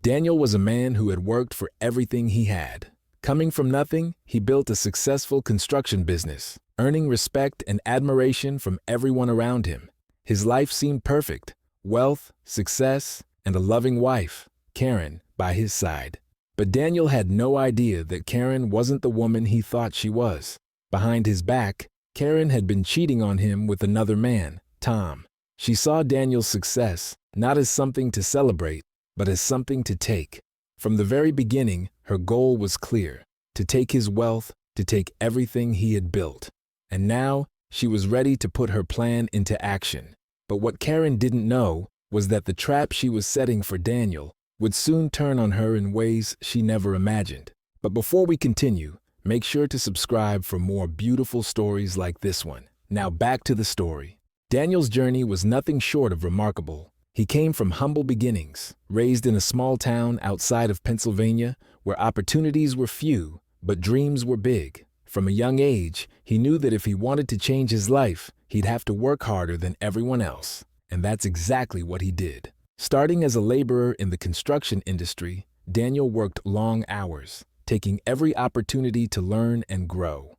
Daniel was a man who had worked for everything he had. Coming from nothing, he built a successful construction business, earning respect and admiration from everyone around him. His life seemed perfect: wealth, success, and a loving wife, Karen, by his side. But Daniel had no idea that Karen wasn't the woman he thought she was. Behind his back, Karen had been cheating on him with another man, Tom. She saw Daniel's success not as something to celebrate, but as something to take. From the very beginning, her goal was clear: to take his wealth, to take everything he had built. And now, she was ready to put her plan into action. But what Karen didn't know was that the trap she was setting for Daniel would soon turn on her in ways she never imagined. But before we continue, make sure to subscribe for more beautiful stories like this one. Now back to the story. Daniel's journey was nothing short of remarkable. He came from humble beginnings, raised in a small town outside of Pennsylvania where opportunities were few, but dreams were big. From a young age, he knew that if he wanted to change his life, he'd have to work harder than everyone else. And that's exactly what he did. Starting as a laborer in the construction industry, Daniel worked long hours, taking every opportunity to learn and grow.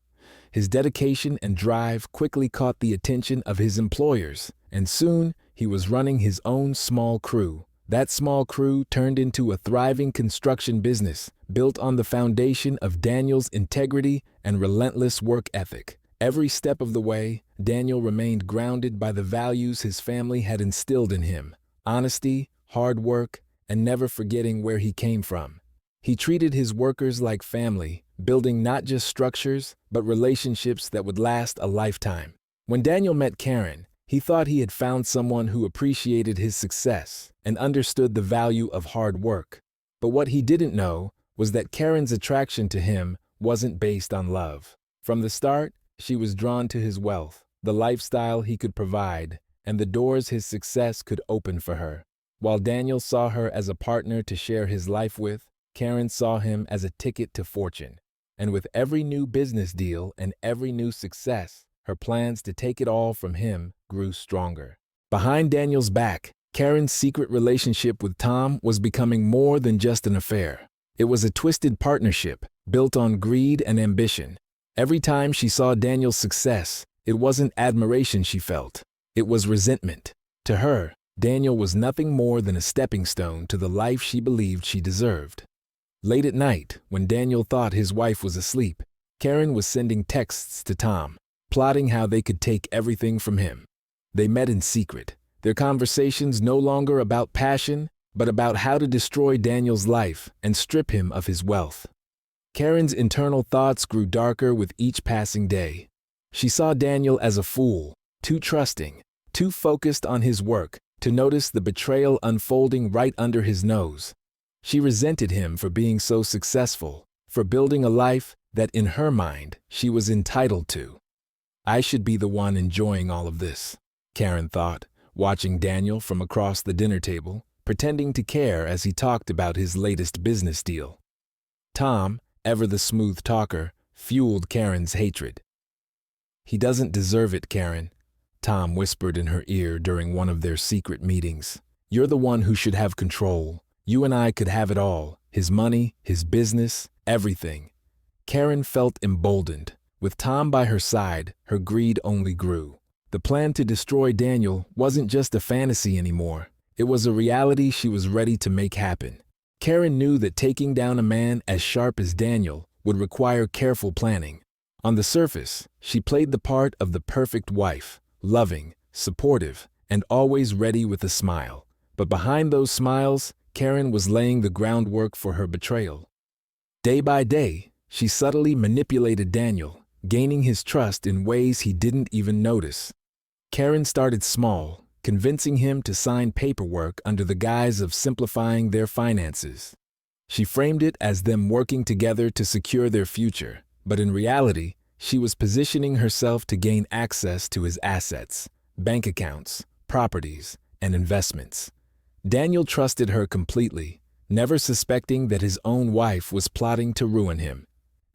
His dedication and drive quickly caught the attention of his employers, and soon he was running his own small crew. That small crew turned into a thriving construction business built on the foundation of Daniel's integrity and relentless work ethic. Every step of the way, Daniel remained grounded by the values his family had instilled in him: honesty, hard work, and never forgetting where he came from. He treated his workers like family, building not just structures, but relationships that would last a lifetime. When Daniel met Karen, he thought he had found someone who appreciated his success and understood the value of hard work. But what he didn't know was that Karen's attraction to him wasn't based on love. From the start, she was drawn to his wealth, the lifestyle he could provide, and the doors his success could open for her. While Daniel saw her as a partner to share his life with, Karen saw him as a ticket to fortune. And with every new business deal and every new success, her plans to take it all from him grew stronger. Behind Daniel's back, Karen's secret relationship with Tom was becoming more than just an affair. It was a twisted partnership built on greed and ambition. Every time she saw Daniel's success, it wasn't admiration she felt. It was resentment. To her, Daniel was nothing more than a stepping stone to the life she believed she deserved. Late at night, when Daniel thought his wife was asleep, Karen was sending texts to Tom, plotting how they could take everything from him. They met in secret, their conversations no longer about passion, but about how to destroy Daniel's life and strip him of his wealth. Karen's internal thoughts grew darker with each passing day. She saw Daniel as a fool, too trusting, too focused on his work to notice the betrayal unfolding right under his nose. She resented him for being so successful, for building a life that, in her mind, she was entitled to. "I should be the one enjoying all of this," Karen thought, watching Daniel from across the dinner table, pretending to care as he talked about his latest business deal. Tom, ever the smooth talker, fueled Karen's hatred. "He doesn't deserve it, Karen," Tom whispered in her ear during one of their secret meetings. "You're the one who should have control. You and I could have it all: his money, his business, everything." Karen felt emboldened. With Tom by her side, her greed only grew. The plan to destroy Daniel wasn't just a fantasy anymore. It was a reality she was ready to make happen. Karen knew that taking down a man as sharp as Daniel would require careful planning. On the surface, she played the part of the perfect wife, loving, supportive, and always ready with a smile. But behind those smiles, Karen was laying the groundwork for her betrayal. Day by day, she subtly manipulated Daniel, gaining his trust in ways he didn't even notice. Karen started small, convincing him to sign paperwork under the guise of simplifying their finances. She framed it as them working together to secure their future, but in reality, she was positioning herself to gain access to his assets, bank accounts, properties, and investments. Daniel trusted her completely, never suspecting that his own wife was plotting to ruin him.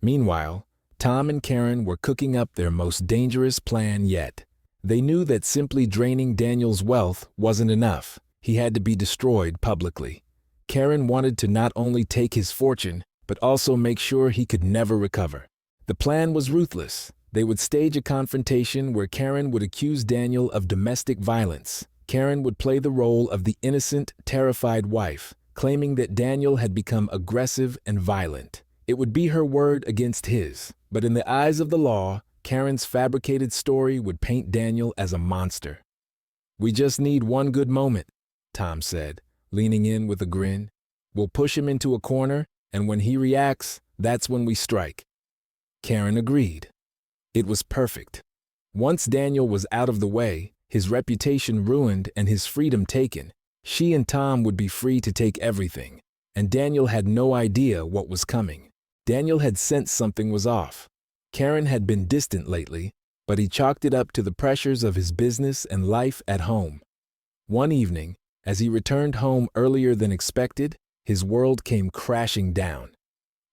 Meanwhile, Tom and Karen were cooking up their most dangerous plan yet. They knew that simply draining Daniel's wealth wasn't enough. He had to be destroyed publicly. Karen wanted to not only take his fortune, but also make sure he could never recover. The plan was ruthless. They would stage a confrontation where Karen would accuse Daniel of domestic violence. Karen would play the role of the innocent, terrified wife, claiming that Daniel had become aggressive and violent. It would be her word against his, but in the eyes of the law, Karen's fabricated story would paint Daniel as a monster. "We just need one good moment," Tom said, leaning in with a grin. "We'll push him into a corner, and when he reacts, that's when we strike." Karen agreed. It was perfect. Once Daniel was out of the way, his reputation ruined and his freedom taken, she and Tom would be free to take everything. And Daniel had no idea what was coming. Daniel had sensed something was off. Karen had been distant lately, but he chalked it up to the pressures of his business and life at home. One evening, as he returned home earlier than expected, his world came crashing down.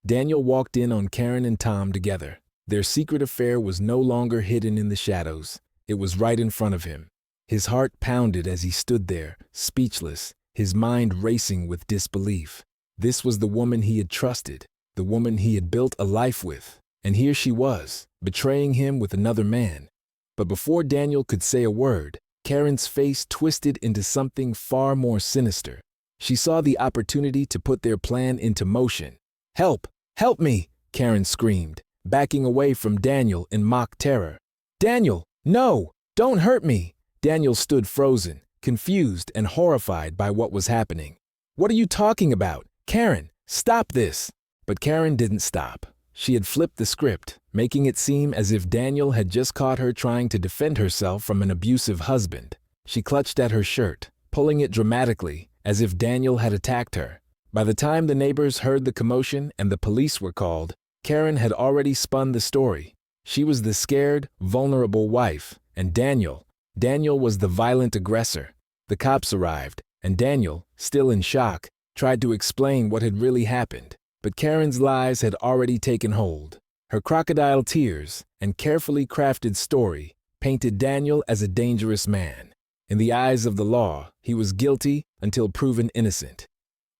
Daniel walked in on Karen and Tom together. Their secret affair was no longer hidden in the shadows. It was right in front of him. His heart pounded as he stood there, speechless, his mind racing with disbelief. This was the woman he had trusted, the woman he had built a life with, and here she was, betraying him with another man. But before Daniel could say a word, Karen's face twisted into something far more sinister. She saw the opportunity to put their plan into motion. "Help! Help me!" Karen screamed, backing away from Daniel in mock terror. "Daniel, no! Don't hurt me!" Daniel stood frozen, confused and horrified by what was happening. "What are you talking about? Karen, stop this!" But Karen didn't stop. She had flipped the script, making it seem as if Daniel had just caught her trying to defend herself from an abusive husband. She clutched at her shirt, pulling it dramatically, as if Daniel had attacked her. By the time the neighbors heard the commotion and the police were called, Karen had already spun the story. She was the scared, vulnerable wife, and Daniel was the violent aggressor. The cops arrived, and Daniel, still in shock, tried to explain what had really happened. But Karen's lies had already taken hold. Her crocodile tears and carefully crafted story painted Daniel as a dangerous man. In the eyes of the law, he was guilty until proven innocent.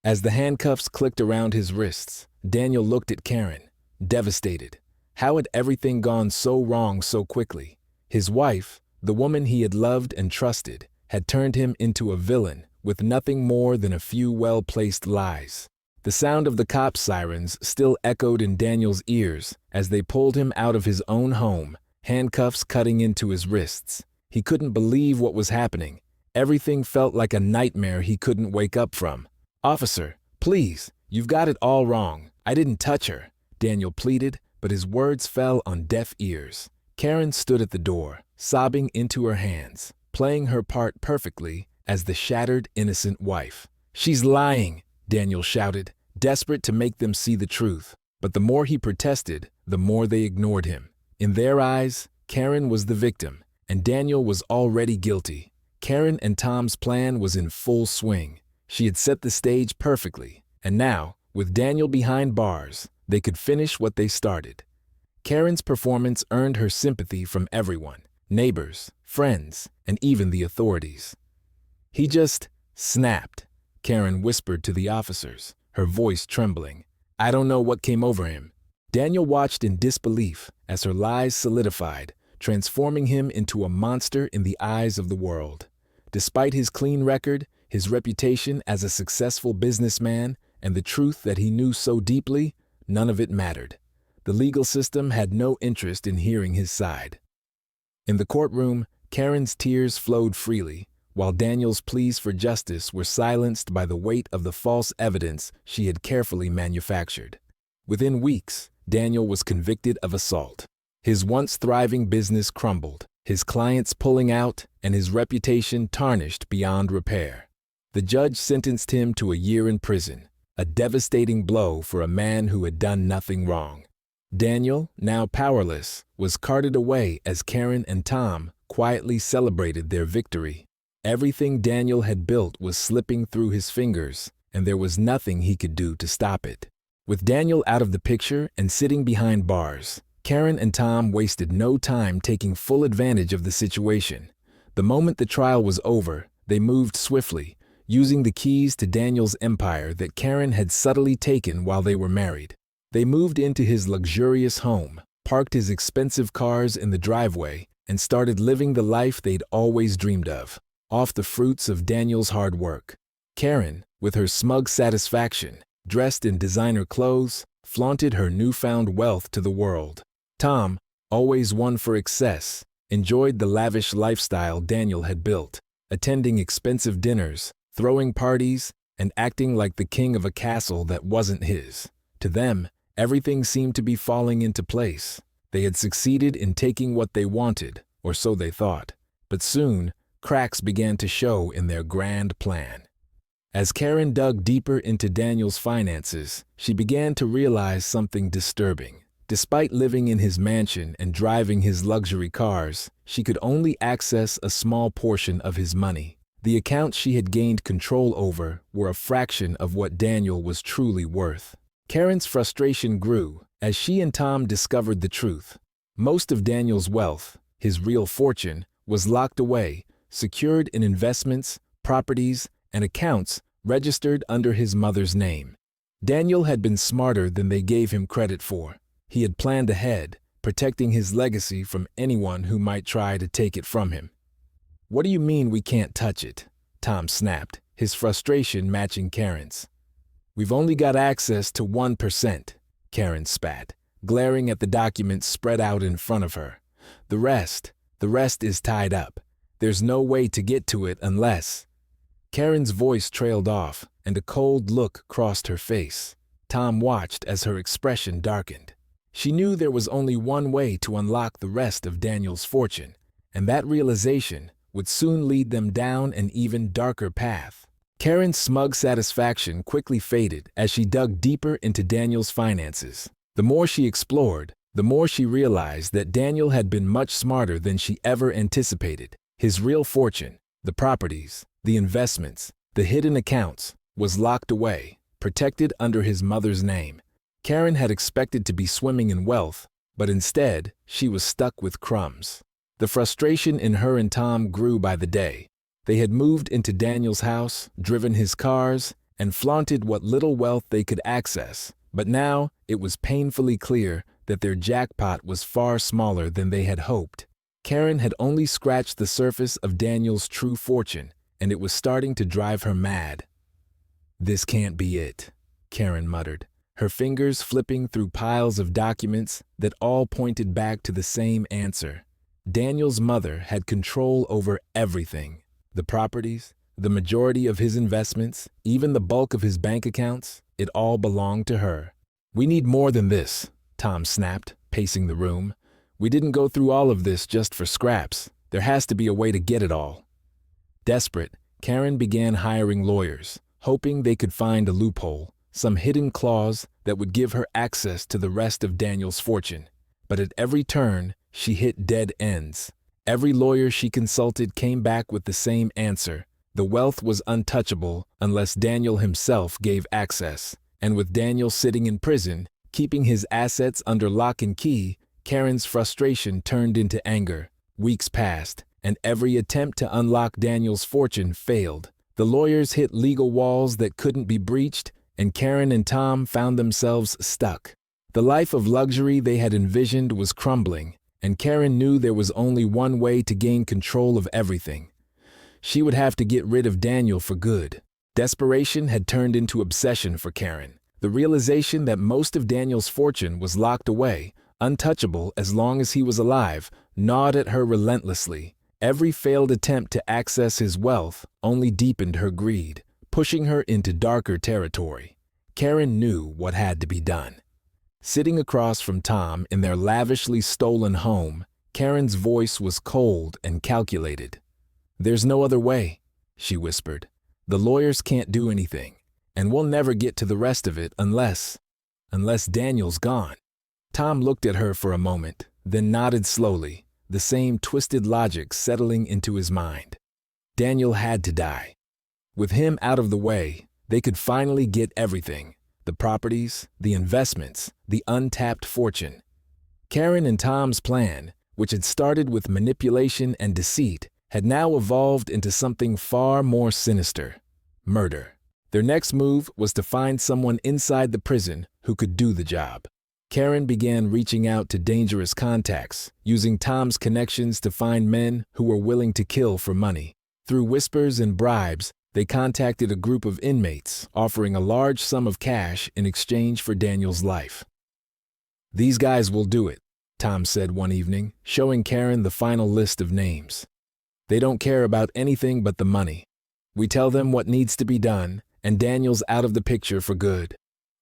As the handcuffs clicked around his wrists, Daniel looked at Karen, devastated. How had everything gone so wrong so quickly? His wife, the woman he had loved and trusted, had turned him into a villain with nothing more than a few well-placed lies. The sound of the cops' sirens still echoed in Daniel's ears as they pulled him out of his own home, handcuffs cutting into his wrists. He couldn't believe what was happening. Everything felt like a nightmare he couldn't wake up from. "Officer, please, you've got it all wrong. I didn't touch her," Daniel pleaded, but his words fell on deaf ears. Karen stood at the door, sobbing into her hands, playing her part perfectly as the shattered, innocent wife. "She's lying," Daniel shouted, desperate to make them see the truth. But the more he protested, the more they ignored him. In their eyes, Karen was the victim, and Daniel was already guilty. Karen and Tom's plan was in full swing. She had set the stage perfectly, and now, with Daniel behind bars, they could finish what they started. Karen's performance earned her sympathy from everyone, neighbors, friends, and even the authorities. "He just snapped," Karen whispered to the officers, her voice trembling. "I don't know what came over him." Daniel watched in disbelief as her lies solidified, transforming him into a monster in the eyes of the world. Despite his clean record, his reputation as a successful businessman, and the truth that he knew so deeply, none of it mattered. The legal system had no interest in hearing his side. In the courtroom, Karen's tears flowed freely, while Daniel's pleas for justice were silenced by the weight of the false evidence she had carefully manufactured. Within weeks, Daniel was convicted of assault. His once thriving business crumbled, his clients pulling out, and his reputation tarnished beyond repair. The judge sentenced him to a year in prison, a devastating blow for a man who had done nothing wrong. Daniel, now powerless, was carted away as Karen and Tom quietly celebrated their victory. Everything Daniel had built was slipping through his fingers, and there was nothing he could do to stop it. With Daniel out of the picture and sitting behind bars, Karen and Tom wasted no time taking full advantage of the situation. The moment the trial was over, they moved swiftly, using the keys to Daniel's empire that Karen had subtly taken while they were married. They moved into his luxurious home, parked his expensive cars in the driveway, and started living the life they'd always dreamed of, off the fruits of Daniel's hard work. Karen, with her smug satisfaction, dressed in designer clothes, flaunted her newfound wealth to the world. Tom, always one for excess, enjoyed the lavish lifestyle Daniel had built, attending expensive dinners, throwing parties, and acting like the king of a castle that wasn't his. To them, everything seemed to be falling into place. They had succeeded in taking what they wanted, or so they thought. But soon, cracks began to show in their grand plan. As Karen dug deeper into Daniel's finances, she began to realize something disturbing. Despite living in his mansion and driving his luxury cars, she could only access a small portion of his money. The accounts she had gained control over were a fraction of what Daniel was truly worth. Karen's frustration grew as she and Tom discovered the truth. Most of Daniel's wealth, his real fortune, was locked away, secured in investments, properties, and accounts registered under his mother's name. Daniel had been smarter than they gave him credit for. He had planned ahead, protecting his legacy from anyone who might try to take it from him. "What do you mean we can't touch it?" Tom snapped, his frustration matching Karen's. "We've only got access to 1%, Karen spat, glaring at the documents spread out in front of her. The rest is tied up. There's no way to get to it unless—" Karen's voice trailed off, and a cold look crossed her face. Tom watched as her expression darkened. She knew there was only one way to unlock the rest of Daniel's fortune, and that realization would soon lead them down an even darker path. Karen's smug satisfaction quickly faded as she dug deeper into Daniel's finances. The more she explored, the more she realized that Daniel had been much smarter than she ever anticipated. His real fortune, the properties, the investments, the hidden accounts, was locked away, protected under his mother's name. Karen had expected to be swimming in wealth, but instead, she was stuck with crumbs. The frustration in her and Tom grew by the day. They had moved into Daniel's house, driven his cars, and flaunted what little wealth they could access. But now, it was painfully clear that their jackpot was far smaller than they had hoped. Karen had only scratched the surface of Daniel's true fortune, and it was starting to drive her mad. "This can't be it," Karen muttered, her fingers flipping through piles of documents that all pointed back to the same answer. Daniel's mother had control over everything. The properties, the majority of his investments, even the bulk of his bank accounts, it all belonged to her. "We need more than this," Tom snapped, pacing the room. "We didn't go through all of this just for scraps. There has to be a way to get it all." Desperate, Karen began hiring lawyers, hoping they could find a loophole, some hidden clause that would give her access to the rest of Daniel's fortune. But at every turn, she hit dead ends. Every lawyer she consulted came back with the same answer. The wealth was untouchable unless Daniel himself gave access. And with Daniel sitting in prison, keeping his assets under lock and key, Karen's frustration turned into anger. Weeks passed, and every attempt to unlock Daniel's fortune failed. The lawyers hit legal walls that couldn't be breached, and Karen and Tom found themselves stuck. The life of luxury they had envisioned was crumbling, and Karen knew there was only one way to gain control of everything. She would have to get rid of Daniel for good. Desperation had turned into obsession for Karen. The realization that most of Daniel's fortune was locked away, untouchable as long as he was alive, gnawed at her relentlessly. Every failed attempt to access his wealth only deepened her greed, pushing her into darker territory. Karen knew what had to be done. Sitting across from Tom in their lavishly stolen home, Karen's voice was cold and calculated. "There's no other way," she whispered. "The lawyers can't do anything, and we'll never get to the rest of it unless Daniel's gone." Tom looked at her for a moment, then nodded slowly, the same twisted logic settling into his mind. Daniel had to die. With him out of the way, they could finally get everything: the properties, the investments, the untapped fortune. Karen and Tom's plan, which had started with manipulation and deceit, had now evolved into something far more sinister: murder. Their next move was to find someone inside the prison who could do the job. Karen began reaching out to dangerous contacts, using Tom's connections to find men who were willing to kill for money. Through whispers and bribes, they contacted a group of inmates, offering a large sum of cash in exchange for Daniel's life. "These guys will do it," Tom said one evening, showing Karen the final list of names. "They don't care about anything but the money. We tell them what needs to be done, and Daniel's out of the picture for good."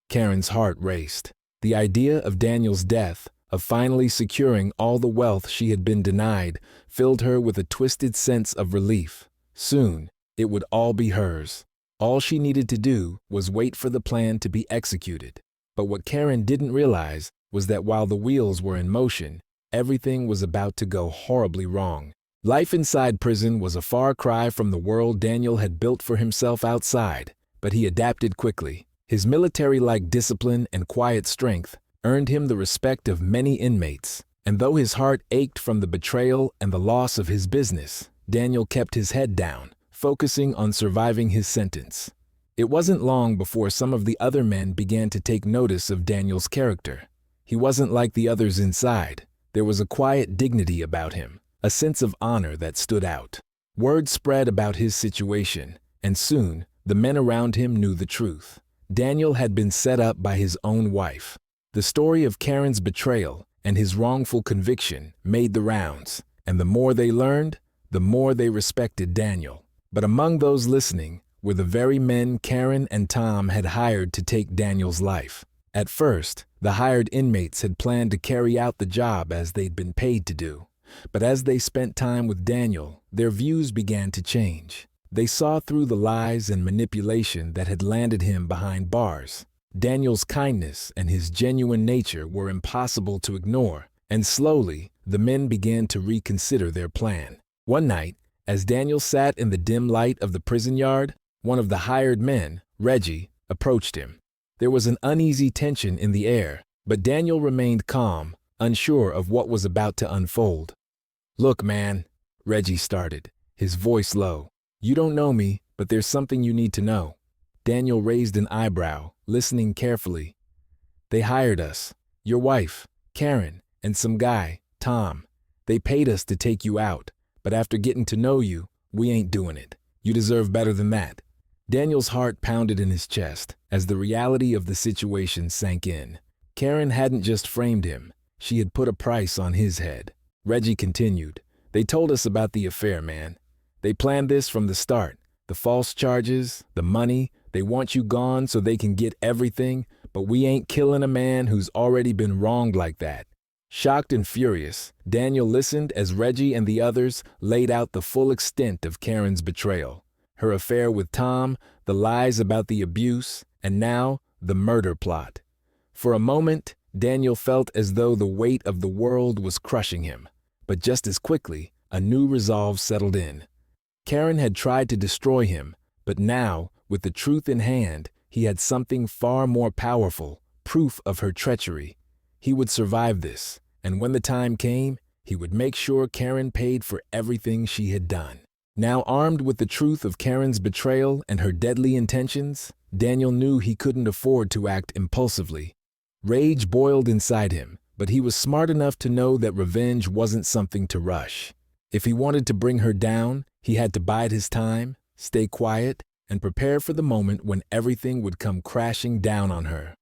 Karen's heart raced. The idea of Daniel's death, of finally securing all the wealth she had been denied, filled her with a twisted sense of relief. Soon, it would all be hers. All she needed to do was wait for the plan to be executed. But what Karen didn't realize was that while the wheels were in motion, everything was about to go horribly wrong. Life inside prison was a far cry from the world Daniel had built for himself outside, but he adapted quickly. His military-like discipline and quiet strength earned him the respect of many inmates, and though his heart ached from the betrayal and the loss of his business, Daniel kept his head down, focusing on surviving his sentence. It wasn't long before some of the other men began to take notice of Daniel's character. He wasn't like the others inside. There was a quiet dignity about him, a sense of honor that stood out. Word spread about his situation, and soon, the men around him knew the truth. Daniel had been set up by his own wife. The story of Karen's betrayal and his wrongful conviction made the rounds, and the more they learned, the more they respected Daniel. But among those listening were the very men Karen and Tom had hired to take Daniel's life. At first, the hired inmates had planned to carry out the job as they'd been paid to do. But as they spent time with Daniel, their views began to change. They saw through the lies and manipulation that had landed him behind bars. Daniel's kindness and his genuine nature were impossible to ignore, and slowly, the men began to reconsider their plan. One night, as Daniel sat in the dim light of the prison yard, one of the hired men, Reggie, approached him. There was an uneasy tension in the air, but Daniel remained calm, unsure of what was about to unfold. "Look, man," Reggie started, his voice low. "You don't know me, but there's something you need to know." Daniel raised an eyebrow, listening carefully. "They hired us, your wife, Karen, and some guy, Tom. They paid us to take you out, but after getting to know you, we ain't doing it. You deserve better than that." Daniel's heart pounded in his chest as the reality of the situation sank in. Karen hadn't just framed him, she had put a price on his head. Reggie continued, "They told us about the affair, man. They planned this from the start. The false charges, the money, they want you gone so they can get everything, but we ain't killing a man who's already been wronged like that." Shocked and furious, Daniel listened as Reggie and the others laid out the full extent of Karen's betrayal. Her affair with Tom, the lies about the abuse, and now the murder plot. For a moment, Daniel felt as though the weight of the world was crushing him. But just as quickly, a new resolve settled in. Karen had tried to destroy him, but now, with the truth in hand, he had something far more powerful, proof of her treachery. He would survive this, and when the time came, he would make sure Karen paid for everything she had done. Now armed with the truth of Karen's betrayal and her deadly intentions, Daniel knew he couldn't afford to act impulsively. Rage boiled inside him, but he was smart enough to know that revenge wasn't something to rush. If he wanted to bring her down, he had to bide his time, stay quiet, and prepare for the moment when everything would come crashing down on her.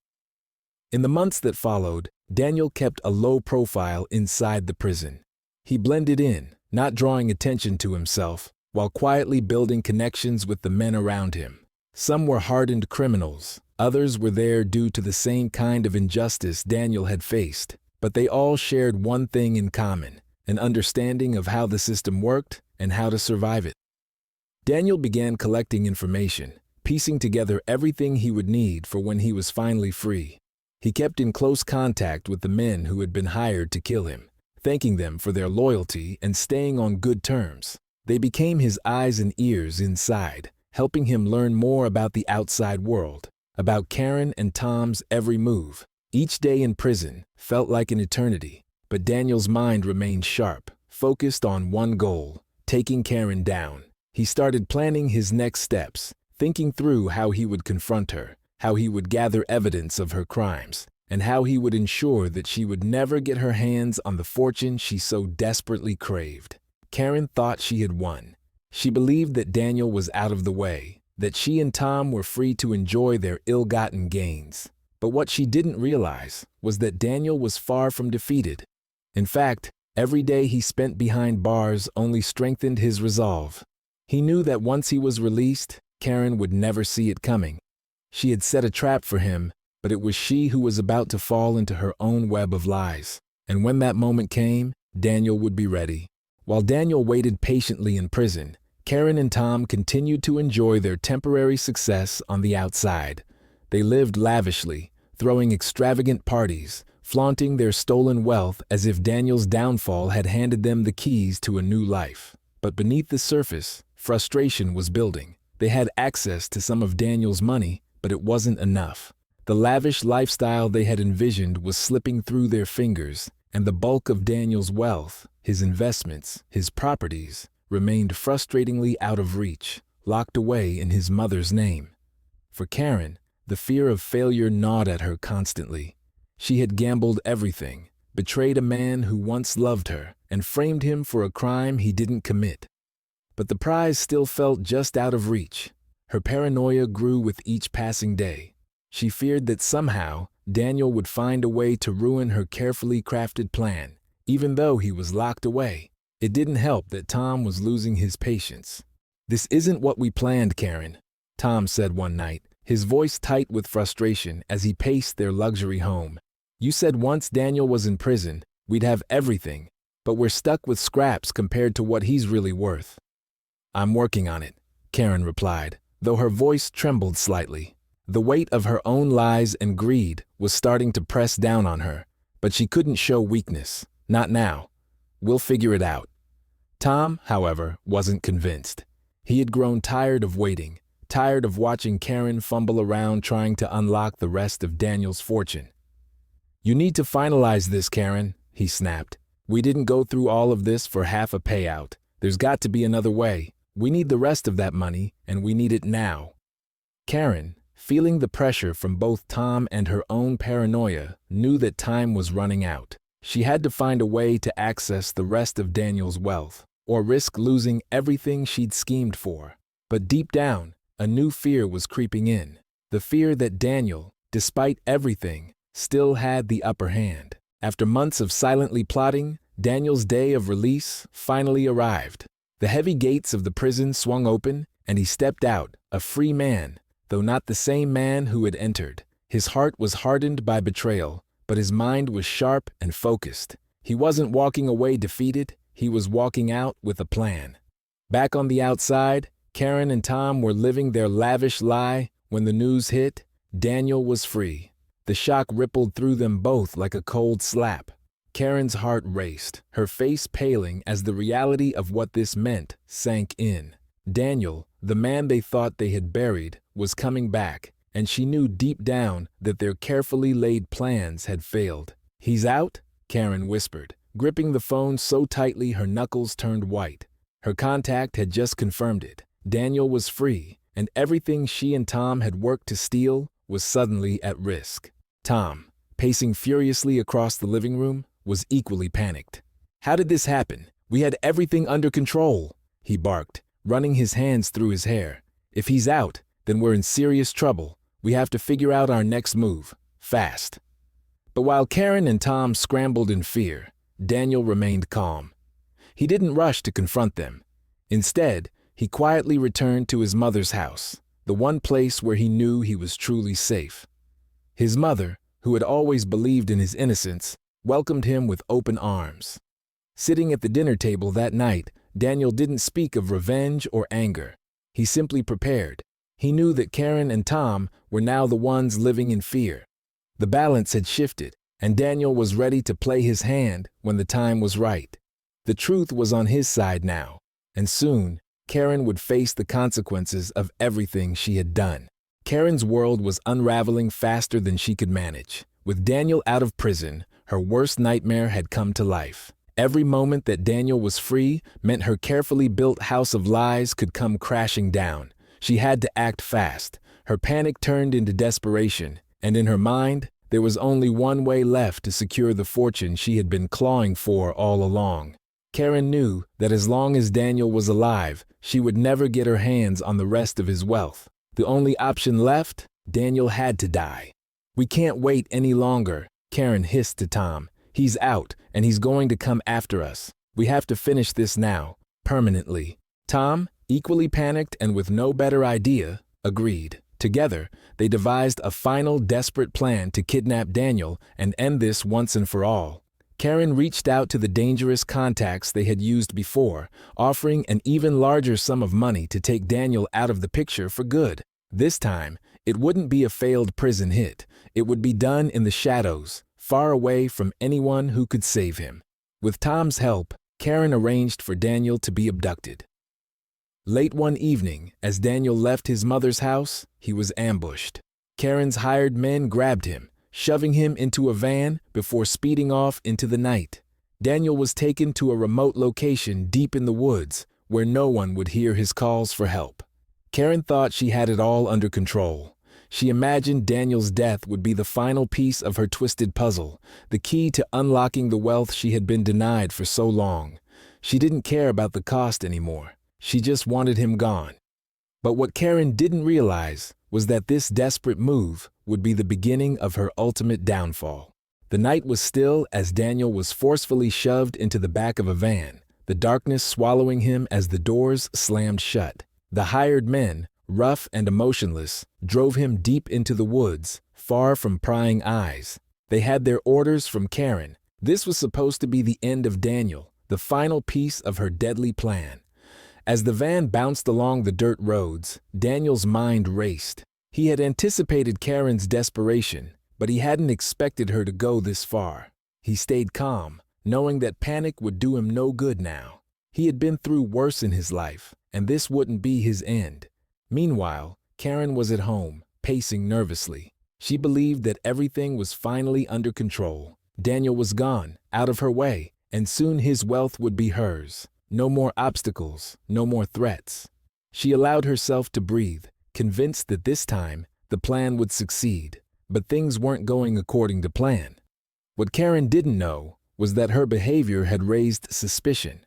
In the months that followed, Daniel kept a low profile inside the prison. He blended in, not drawing attention to himself, while quietly building connections with the men around him. Some were hardened criminals, others were there due to the same kind of injustice Daniel had faced, but they all shared one thing in common, an understanding of how the system worked and how to survive it. Daniel began collecting information, piecing together everything he would need for when he was finally free. He kept in close contact with the men who had been hired to kill him, thanking them for their loyalty and staying on good terms. They became his eyes and ears inside, helping him learn more about the outside world, about Karen and Tom's every move. Each day in prison felt like an eternity, but Daniel's mind remained sharp, focused on one goal, taking Karen down. He started planning his next steps, thinking through how he would confront her, how he would gather evidence of her crimes, and how he would ensure that she would never get her hands on the fortune she so desperately craved. Karen thought she had won. She believed that Daniel was out of the way, that she and Tom were free to enjoy their ill-gotten gains. But what she didn't realize was that Daniel was far from defeated. In fact, every day he spent behind bars only strengthened his resolve. He knew that once he was released, Karen would never see it coming. She had set a trap for him, but it was she who was about to fall into her own web of lies. And when that moment came, Daniel would be ready. While Daniel waited patiently in prison, Karen and Tom continued to enjoy their temporary success on the outside. They lived lavishly, throwing extravagant parties, flaunting their stolen wealth as if Daniel's downfall had handed them the keys to a new life. But beneath the surface, frustration was building. They had access to some of Daniel's money, but it wasn't enough. The lavish lifestyle they had envisioned was slipping through their fingers, and the bulk of Daniel's wealth, his investments, his properties, remained frustratingly out of reach, locked away in his mother's name. For Karen, the fear of failure gnawed at her constantly. She had gambled everything, betrayed a man who once loved her, and framed him for a crime he didn't commit. But the prize still felt just out of reach. Her paranoia grew with each passing day. She feared that somehow Daniel would find a way to ruin her carefully crafted plan, even though he was locked away. It didn't help that Tom was losing his patience. "This isn't what we planned, Karen," Tom said one night, his voice tight with frustration as he paced their luxury home. "You said once Daniel was in prison, we'd have everything, but we're stuck with scraps compared to what he's really worth." "I'm working on it," Karen replied, though her voice trembled slightly. The weight of her own lies and greed was starting to press down on her, but she couldn't show weakness. "Not now. We'll figure it out." Tom, however, wasn't convinced. He had grown tired of waiting, tired of watching Karen fumble around trying to unlock the rest of Daniel's fortune. "You need to finalize this, Karen," he snapped. "We didn't go through all of this for half a payout. There's got to be another way. We need the rest of that money, and we need it now." Karen, feeling the pressure from both Tom and her own paranoia, knew that time was running out. She had to find a way to access the rest of Daniel's wealth, or risk losing everything she'd schemed for. But deep down, a new fear was creeping in. The fear that Daniel, despite everything, still had the upper hand. After months of silently plotting, Daniel's day of release finally arrived. The heavy gates of the prison swung open, and he stepped out, a free man, though not the same man who had entered. His heart was hardened by betrayal, but his mind was sharp and focused. He wasn't walking away defeated, he was walking out with a plan. Back on the outside, Karen and Tom were living their lavish lie when the news hit. Daniel was free. The shock rippled through them both like a cold slap. Karen's heart raced, her face paling as the reality of what this meant sank in. Daniel, the man they thought they had buried, was coming back, and she knew deep down that their carefully laid plans had failed. "He's out?" Karen whispered, gripping the phone so tightly her knuckles turned white. Her contact had just confirmed it. Daniel was free, and everything she and Tom had worked to steal was suddenly at risk. Tom, pacing furiously across the living room, was equally panicked. "How did this happen? We had everything under control," he barked, running his hands through his hair. "If he's out, then we're in serious trouble. We have to figure out our next move, fast." But while Karen and Tom scrambled in fear, Daniel remained calm. He didn't rush to confront them. Instead, he quietly returned to his mother's house, the one place where he knew he was truly safe. His mother, who had always believed in his innocence, welcomed him with open arms. Sitting at the dinner table that night, Daniel didn't speak of revenge or anger. He simply prepared. He knew that Karen and Tom were now the ones living in fear. The balance had shifted, and Daniel was ready to play his hand when the time was right. The truth was on his side now, and soon, Karen would face the consequences of everything she had done. Karen's world was unraveling faster than she could manage. With Daniel out of prison, her worst nightmare had come to life. Every moment that Daniel was free meant her carefully built house of lies could come crashing down. She had to act fast. Her panic turned into desperation, and in her mind, there was only one way left to secure the fortune she had been clawing for all along. Karen knew that as long as Daniel was alive, she would never get her hands on the rest of his wealth. The only option left, Daniel had to die. "We can't wait any longer," Karen hissed to Tom. "He's out, and he's going to come after us. We have to finish this now, permanently." Tom, equally panicked and with no better idea, agreed. Together, they devised a final desperate plan to kidnap Daniel and end this once and for all. Karen reached out to the dangerous contacts they had used before, offering an even larger sum of money to take Daniel out of the picture for good. This time, it wouldn't be a failed prison hit. It would be done in the shadows, far away from anyone who could save him. With Tom's help, Karen arranged for Daniel to be abducted. Late one evening, as Daniel left his mother's house, he was ambushed. Karen's hired men grabbed him, shoving him into a van before speeding off into the night. Daniel was taken to a remote location deep in the woods, where no one would hear his calls for help. Karen thought she had it all under control. She imagined Daniel's death would be the final piece of her twisted puzzle, the key to unlocking the wealth she had been denied for so long. She didn't care about the cost anymore. She just wanted him gone. But what Karen didn't realize was that this desperate move would be the beginning of her ultimate downfall. The night was still as Daniel was forcefully shoved into the back of a van, the darkness swallowing him as the doors slammed shut. The hired men, rough and emotionless, drove him deep into the woods, far from prying eyes. They had their orders from Karen. This was supposed to be the end of Daniel, the final piece of her deadly plan. As the van bounced along the dirt roads, Daniel's mind raced. He had anticipated Karen's desperation, but he hadn't expected her to go this far. He stayed calm, knowing that panic would do him no good now. He had been through worse in his life, and this wouldn't be his end. Meanwhile, Karen was at home, pacing nervously. She believed that everything was finally under control. Daniel was gone, out of her way, and soon his wealth would be hers. No more obstacles, no more threats. She allowed herself to breathe, convinced that this time the plan would succeed. But things weren't going according to plan. What Karen didn't know was that her behavior had raised suspicion.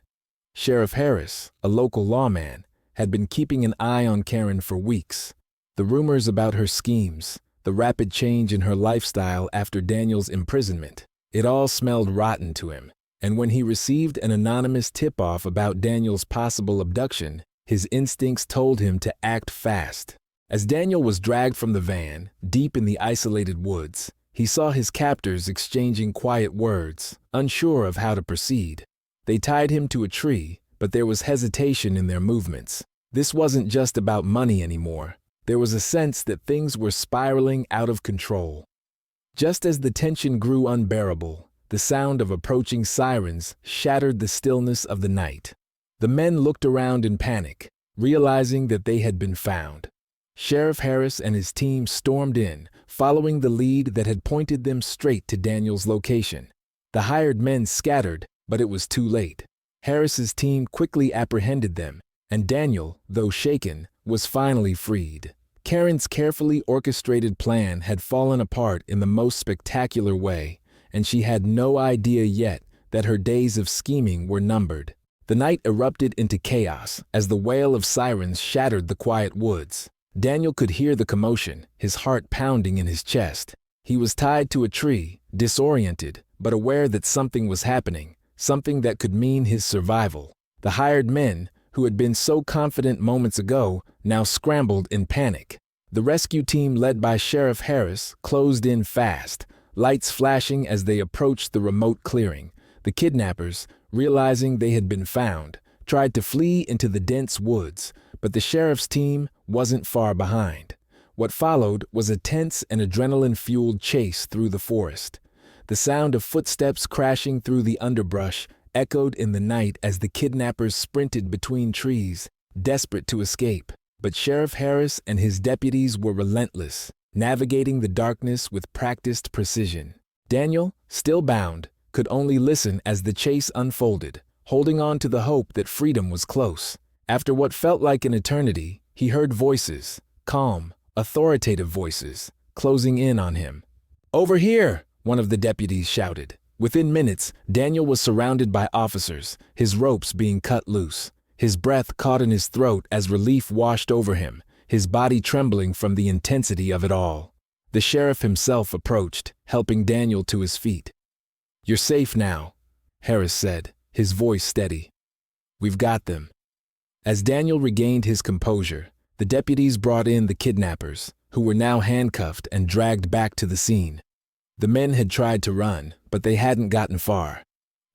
Sheriff Harris, a local lawman, had been keeping an eye on Karen for weeks. The rumors about her schemes, the rapid change in her lifestyle after Daniel's imprisonment, it all smelled rotten to him. And when he received an anonymous tip-off about Daniel's possible abduction, his instincts told him to act fast. As Daniel was dragged from the van, deep in the isolated woods, he saw his captors exchanging quiet words, unsure of how to proceed. They tied him to a tree, but there was hesitation in their movements. This wasn't just about money anymore. There was a sense that things were spiraling out of control. Just as the tension grew unbearable, the sound of approaching sirens shattered the stillness of the night. The men looked around in panic, realizing that they had been found. Sheriff Harris and his team stormed in, following the lead that had pointed them straight to Daniel's location. The hired men scattered, but it was too late. Harris's team quickly apprehended them, and Daniel, though shaken, was finally freed. Karen's carefully orchestrated plan had fallen apart in the most spectacular way, and she had no idea yet that her days of scheming were numbered. The night erupted into chaos as the wail of sirens shattered the quiet woods. Daniel could hear the commotion, his heart pounding in his chest. He was tied to a tree, disoriented, but aware that something was happening, something that could mean his survival. The hired men, who had been so confident moments ago, now scrambled in panic. The rescue team led by Sheriff Harris closed in fast, lights flashing as they approached the remote clearing. The kidnappers, realizing they had been found, tried to flee into the dense woods, but the sheriff's team wasn't far behind. What followed was a tense and adrenaline-fueled chase through the forest. The sound of footsteps crashing through the underbrush echoed in the night as the kidnappers sprinted between trees, desperate to escape. But Sheriff Harris and his deputies were relentless, navigating the darkness with practiced precision. Daniel, still bound, could only listen as the chase unfolded, holding on to the hope that freedom was close. After what felt like an eternity, He heard voices, calm, authoritative voices, closing in on him. "Over here!" one of the deputies shouted. Within minutes, Daniel was surrounded by officers, his ropes being cut loose. His breath caught in his throat as relief washed over him, his body trembling from the intensity of it all. The sheriff himself approached, helping Daniel to his feet. "You're safe now," Harris said, his voice steady. "We've got them." As Daniel regained his composure, the deputies brought in the kidnappers, who were now handcuffed and dragged back to the scene. The men had tried to run, but they hadn't gotten far.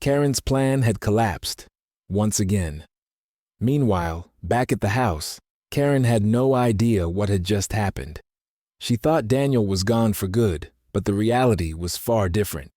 Karen's plan had collapsed, once again. Meanwhile, back at the house, Karen had no idea what had just happened. She thought Daniel was gone for good, but the reality was far different.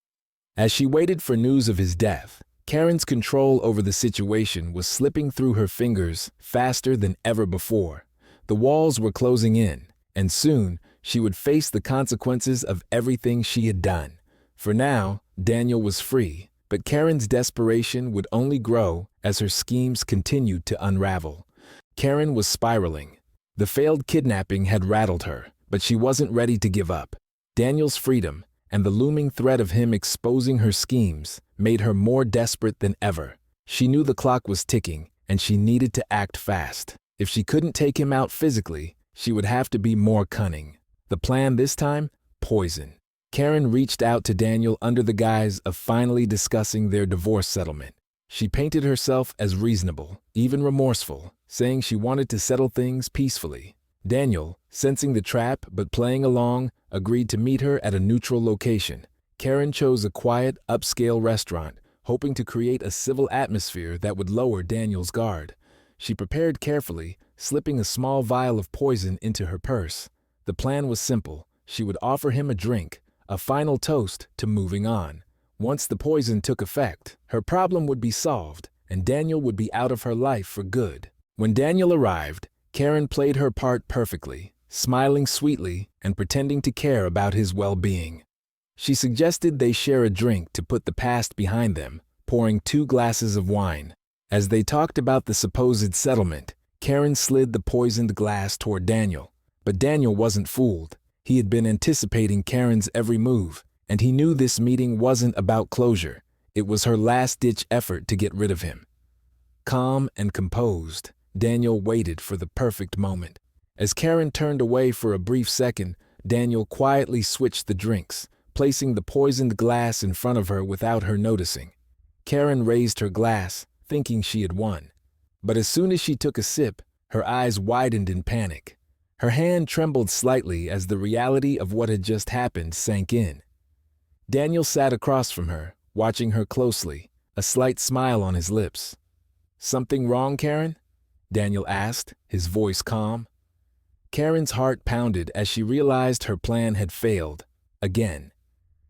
As she waited for news of his death, Karen's control over the situation was slipping through her fingers faster than ever before. The walls were closing in, and soon she would face the consequences of everything she had done. For now, Daniel was free, but Karen's desperation would only grow as her schemes continued to unravel. Karen was spiraling. The failed kidnapping had rattled her, but she wasn't ready to give up. Daniel's freedom, and the looming threat of him exposing her schemes, made her more desperate than ever. She knew the clock was ticking, and she needed to act fast. If she couldn't take him out physically, she would have to be more cunning. The plan this time? Poison. Karen reached out to Daniel under the guise of finally discussing their divorce settlement. She painted herself as reasonable, even remorseful, saying she wanted to settle things peacefully. Daniel, sensing the trap but playing along, agreed to meet her at a neutral location. Karen chose a quiet, upscale restaurant, hoping to create a civil atmosphere that would lower Daniel's guard. She prepared carefully, slipping a small vial of poison into her purse. The plan was simple. She would offer him a drink, a final toast to moving on. Once the poison took effect, her problem would be solved, and Daniel would be out of her life for good. When Daniel arrived, Karen played her part perfectly, smiling sweetly and pretending to care about his well-being. She suggested they share a drink to put the past behind them, pouring 2 glasses of wine. As they talked about the supposed settlement, Karen slid the poisoned glass toward Daniel. But Daniel wasn't fooled. He had been anticipating Karen's every move, and he knew this meeting wasn't about closure. It was her last-ditch effort to get rid of him. Calm and composed, Daniel waited for the perfect moment. As Karen turned away for a brief second, Daniel quietly switched the drinks, placing the poisoned glass in front of her without her noticing. Karen raised her glass, thinking she had won. But as soon as she took a sip, her eyes widened in panic. Her hand trembled slightly as the reality of what had just happened sank in. Daniel sat across from her, watching her closely, a slight smile on his lips. "Something wrong, Karen?" Daniel asked, his voice calm. Karen's heart pounded as she realized her plan had failed, again.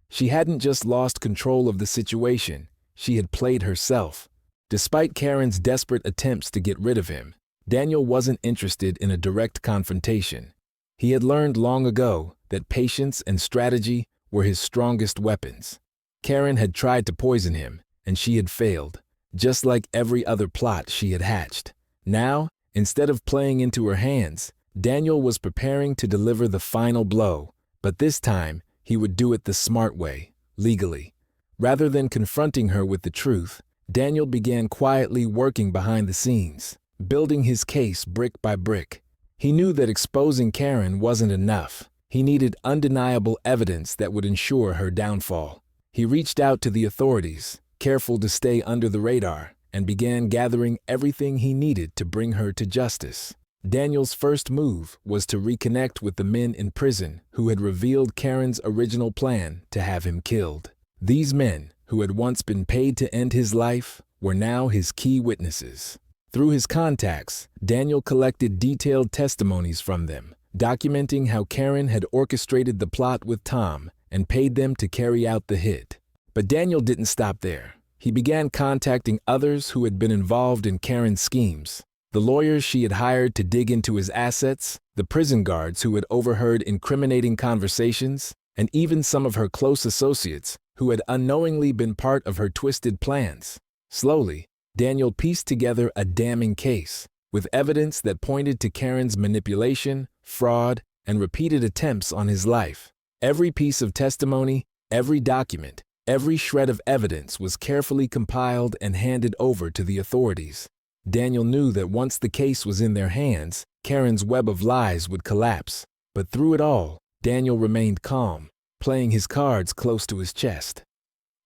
She hadn't just lost control of the situation, she had played herself. Despite Karen's desperate attempts to get rid of him, Daniel wasn't interested in a direct confrontation. He had learned long ago that patience and strategy were his strongest weapons. Karen had tried to poison him, and she had failed, just like every other plot she had hatched. Now, instead of playing into her hands, Daniel was preparing to deliver the final blow, but this time he would do it the smart way, legally. Rather than confronting her with the truth, Daniel began quietly working behind the scenes, building his case brick by brick. He knew that exposing Karen wasn't enough. He needed undeniable evidence that would ensure her downfall. He reached out to the authorities, careful to stay under the radar, and began gathering everything he needed to bring her to justice. Daniel's first move was to reconnect with the men in prison who had revealed Karen's original plan to have him killed. These men, who had once been paid to end his life, were now his key witnesses. Through his contacts, Daniel collected detailed testimonies from them, documenting how Karen had orchestrated the plot with Tom and paid them to carry out the hit. But Daniel didn't stop there. He began contacting others who had been involved in Karen's schemes. The lawyers she had hired to dig into his assets, the prison guards who had overheard incriminating conversations, and even some of her close associates who had unknowingly been part of her twisted plans. Slowly, Daniel pieced together a damning case. with evidence that pointed to Karen's manipulation, fraud, and repeated attempts on his life. Every piece of testimony, every document, every shred of evidence was carefully compiled and handed over to the authorities. Daniel knew that once the case was in their hands, Karen's web of lies would collapse. But through it all, Daniel remained calm, playing his cards close to his chest.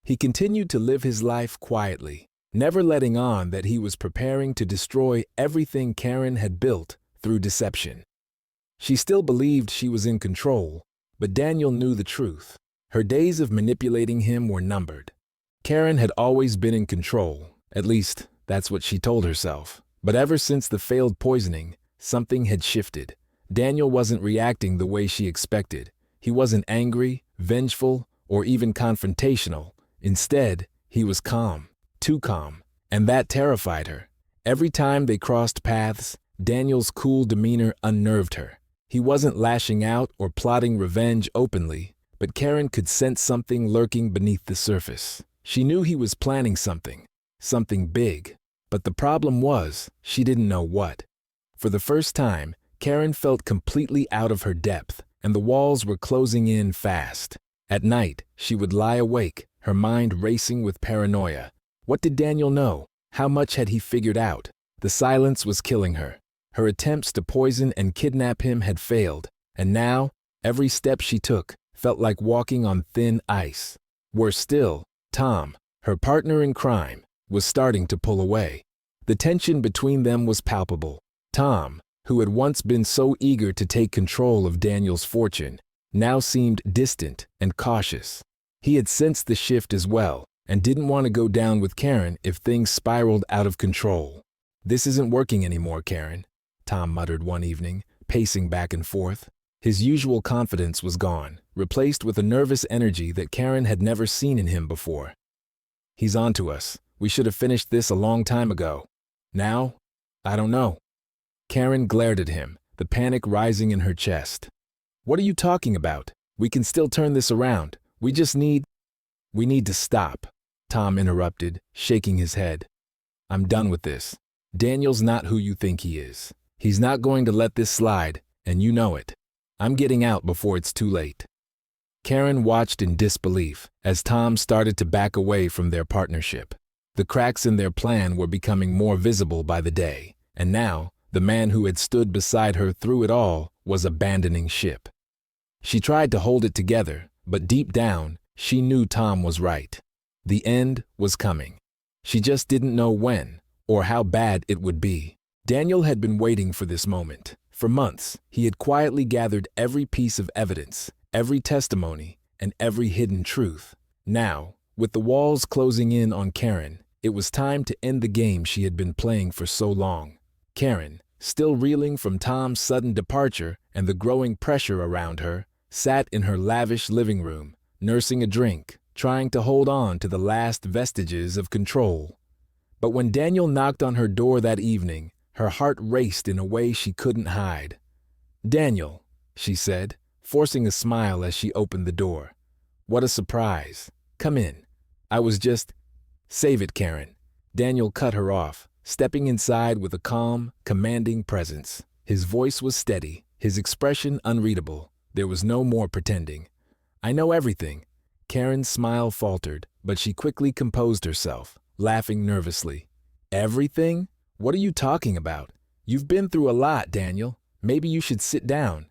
He continued to live his life quietly, never letting on that he was preparing to destroy everything Karen had built through deception. She still believed she was in control, but Daniel knew the truth. Her days of manipulating him were numbered. Karen had always been in control, at least that's what she told herself. But ever since the failed poisoning, something had shifted. Daniel wasn't reacting the way she expected. He wasn't angry, vengeful, or even confrontational. Instead, he was calm, too calm, and that terrified her. Every time they crossed paths, Daniel's cool demeanor unnerved her. He wasn't lashing out or plotting revenge openly, but Karen could sense something lurking beneath the surface. She knew he was planning something big. But the problem was, she didn't know what. For the first time, Karen felt completely out of her depth, and the walls were closing in fast. At night, she would lie awake, her mind racing with paranoia. What did Daniel know? How much had he figured out? The silence was killing her. Her attempts to poison and kidnap him had failed, and now, every step she took felt like walking on thin ice. Worse still, Tom, her partner in crime, was starting to pull away. The tension between them was palpable. Tom, who had once been so eager to take control of Daniel's fortune, now seemed distant and cautious. He had sensed the shift as well, and didn't want to go down with Karen if things spiraled out of control. "This isn't working anymore, Karen," Tom muttered one evening, pacing back and forth. His usual confidence was gone, replaced with a nervous energy that Karen had never seen in him before. "He's onto us. We should have finished this a long time ago. Now? I don't know." Karen glared at him, the panic rising in her chest. "What are you talking about? We can still turn this around. We need to stop," Tom interrupted, shaking his head. "I'm done with this. Daniel's not who you think he is. He's not going to let this slide, and you know it. I'm getting out before it's too late." Karen watched in disbelief as Tom started to back away from their partnership. The cracks in their plan were becoming more visible by the day, and now, the man who had stood beside her through it all was abandoning ship. She tried to hold it together, but deep down, she knew Tom was right. The end was coming. She just didn't know when, or how bad it would be. Daniel had been waiting for this moment. For months, he had quietly gathered every piece of evidence, every testimony, and every hidden truth. Now, with the walls closing in on Karen, it was time to end the game she had been playing for so long. Karen, still reeling from Tom's sudden departure and the growing pressure around her, sat in her lavish living room, nursing a drink, trying to hold on to the last vestiges of control. But when Daniel knocked on her door that evening, her heart raced in a way she couldn't hide. "Daniel," she said, forcing a smile as she opened the door. "What a surprise. Come in. I was just—" "Save it, Karen." Daniel cut her off, stepping inside with a calm, commanding presence. His voice was steady, his expression unreadable. There was no more pretending. "I know everything." Karen's smile faltered, but she quickly composed herself, laughing nervously. "Everything? What are you talking about? You've been through a lot, Daniel. Maybe you should sit down."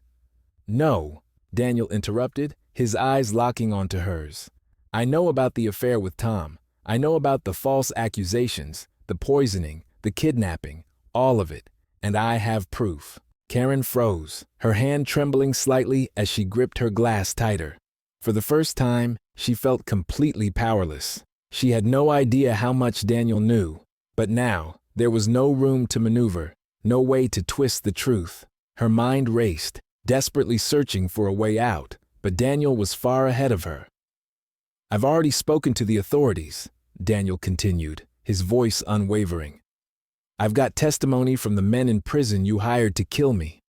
"No," Daniel interrupted, his eyes locking onto hers. "I know about the affair with Tom. I know about the false accusations, the poisoning, the kidnapping, all of it. And I have proof." Karen froze, her hand trembling slightly as she gripped her glass tighter. For the first time, she felt completely powerless. She had no idea how much Daniel knew, but now, there was no room to maneuver, no way to twist the truth. Her mind raced, desperately searching for a way out, but Daniel was far ahead of her. "I've already spoken to the authorities," Daniel continued, his voice unwavering. "I've got testimony from the men in prison you hired to kill me.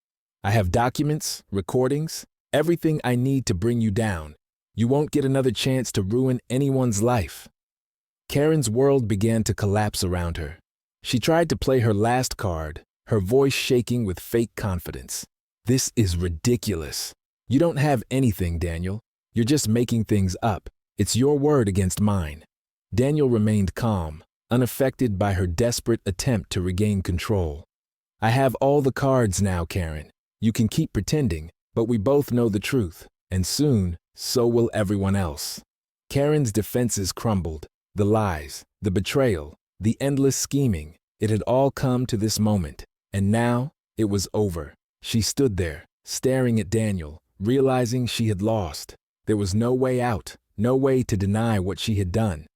I have documents, recordings, everything I need to bring you down. You won't get another chance to ruin anyone's life." Karen's world began to collapse around her. She tried to play her last card, her voice shaking with fake confidence. "This is ridiculous. You don't have anything, Daniel. You're just making things up. It's your word against mine." Daniel remained calm, unaffected by her desperate attempt to regain control. "I have all the cards now, Karen. You can keep pretending, but we both know the truth, and soon, so will everyone else." Karen's defenses crumbled. The lies, the betrayal, the endless scheming, it had all come to this moment, and now it was over. She stood there, staring at Daniel, realizing she had lost. There was no way out, no way to deny what she had done.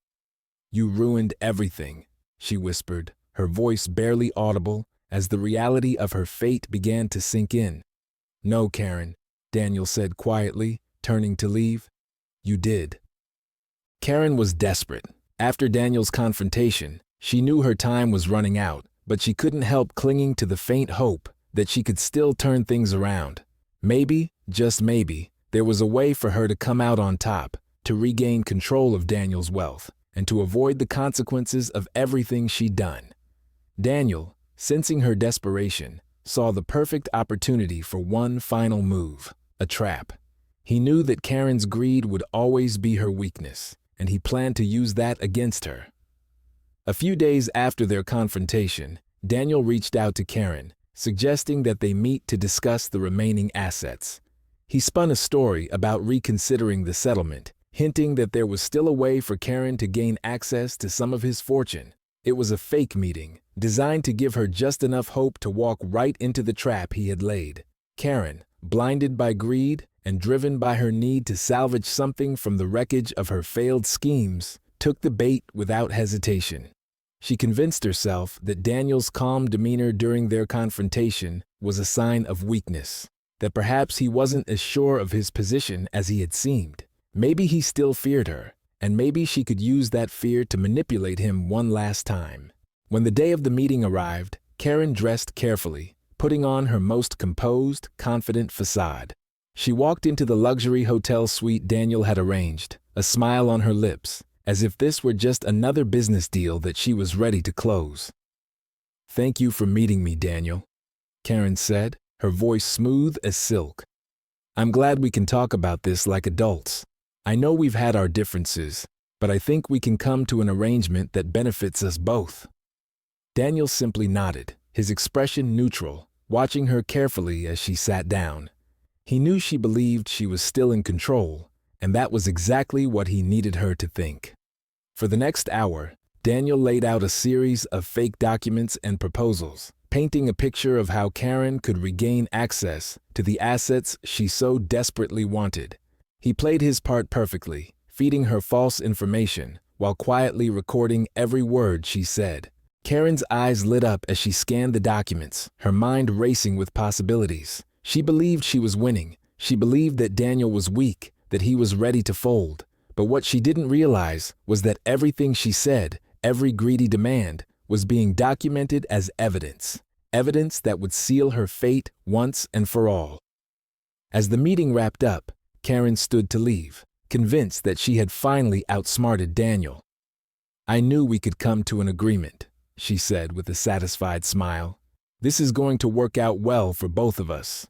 "You ruined everything," she whispered, her voice barely audible as the reality of her fate began to sink in. "No, Karen," Daniel said quietly, turning to leave. "You did." Karen was desperate. After Daniel's confrontation, she knew her time was running out, but she couldn't help clinging to the faint hope that she could still turn things around. Maybe, just maybe, there was a way for her to come out on top, to regain control of Daniel's wealth, and to avoid the consequences of everything she'd done. Daniel, sensing her desperation, saw the perfect opportunity for one final move, a trap. He knew that Karen's greed would always be her weakness, and he planned to use that against her. A few days after their confrontation, Daniel reached out to Karen, suggesting that they meet to discuss the remaining assets. He spun a story about reconsidering the settlement, hinting that there was still a way for Karen to gain access to some of his fortune. It was a fake meeting, designed to give her just enough hope to walk right into the trap he had laid. Karen, blinded by greed and driven by her need to salvage something from the wreckage of her failed schemes, took the bait without hesitation. She convinced herself that Daniel's calm demeanor during their confrontation was a sign of weakness, that perhaps he wasn't as sure of his position as he had seemed. Maybe he still feared her, and maybe she could use that fear to manipulate him one last time. When the day of the meeting arrived, Karen dressed carefully, putting on her most composed, confident facade. She walked into the luxury hotel suite Daniel had arranged, a smile on her lips, as if this were just another business deal that she was ready to close. "Thank you for meeting me, Daniel," Karen said, her voice smooth as silk. "I'm glad we can talk about this like adults. I know we've had our differences, but I think we can come to an arrangement that benefits us both." Daniel simply nodded, his expression neutral, watching her carefully as she sat down. He knew she believed she was still in control, and that was exactly what he needed her to think. For the next hour, Daniel laid out a series of fake documents and proposals, painting a picture of how Karen could regain access to the assets she so desperately wanted. He played his part perfectly, feeding her false information while quietly recording every word she said. Karen's eyes lit up as she scanned the documents, her mind racing with possibilities. She believed she was winning. She believed that Daniel was weak, that he was ready to fold. But what she didn't realize was that everything she said, every greedy demand, was being documented as evidence. Evidence that would seal her fate once and for all. As the meeting wrapped up, Karen stood to leave, convinced that she had finally outsmarted Daniel. "I knew we could come to an agreement," she said with a satisfied smile. "This is going to work out well for both of us."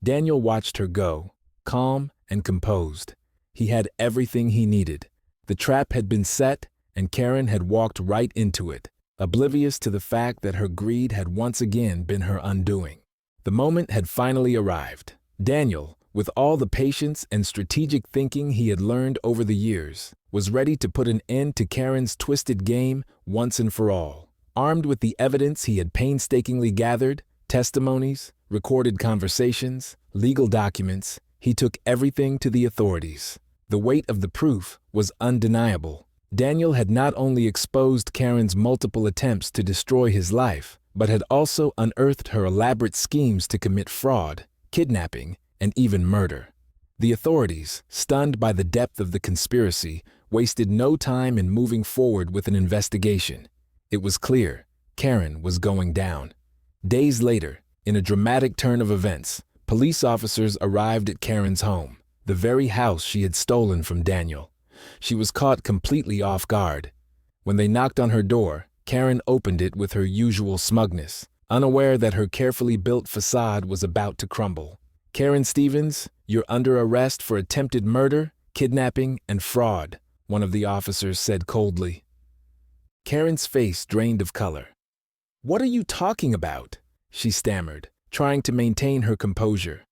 Daniel watched her go, calm and composed. He had everything he needed. The trap had been set, and Karen had walked right into it, oblivious to the fact that her greed had once again been her undoing. The moment had finally arrived. Daniel, with all the patience and strategic thinking he had learned over the years, was ready to put an end to Karen's twisted game once and for all. Armed with the evidence he had painstakingly gathered, testimonies, recorded conversations, legal documents, he took everything to the authorities. The weight of the proof was undeniable. Daniel had not only exposed Karen's multiple attempts to destroy his life, but had also unearthed her elaborate schemes to commit fraud, kidnapping, and even murder. The authorities, stunned by the depth of the conspiracy, wasted no time in moving forward with an investigation. It was clear Karen was going down. Days later, in a dramatic turn of events, police officers arrived at Karen's home, the very house she had stolen from Daniel. She was caught completely off guard. When they knocked on her door, Karen opened it with her usual smugness, unaware that her carefully built facade was about to crumble. "Karen Stevens, you're under arrest for attempted murder, kidnapping, and fraud," one of the officers said coldly. Karen's face drained of color. "What are you talking about?" she stammered, trying to maintain her composure.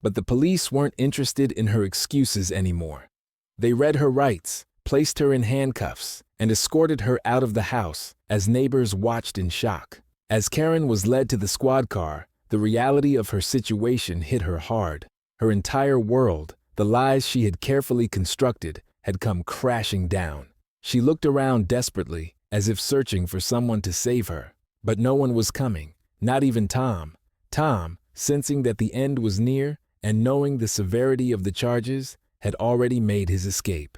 But the police weren't interested in her excuses anymore. They read her rights, placed her in handcuffs, and escorted her out of the house as neighbors watched in shock. As Karen was led to the squad car, the reality of her situation hit her hard. Her entire world, the lies she had carefully constructed, had come crashing down. She looked around desperately, as if searching for someone to save her. But no one was coming, not even Tom. Tom, sensing that the end was near and knowing the severity of the charges, had already made his escape.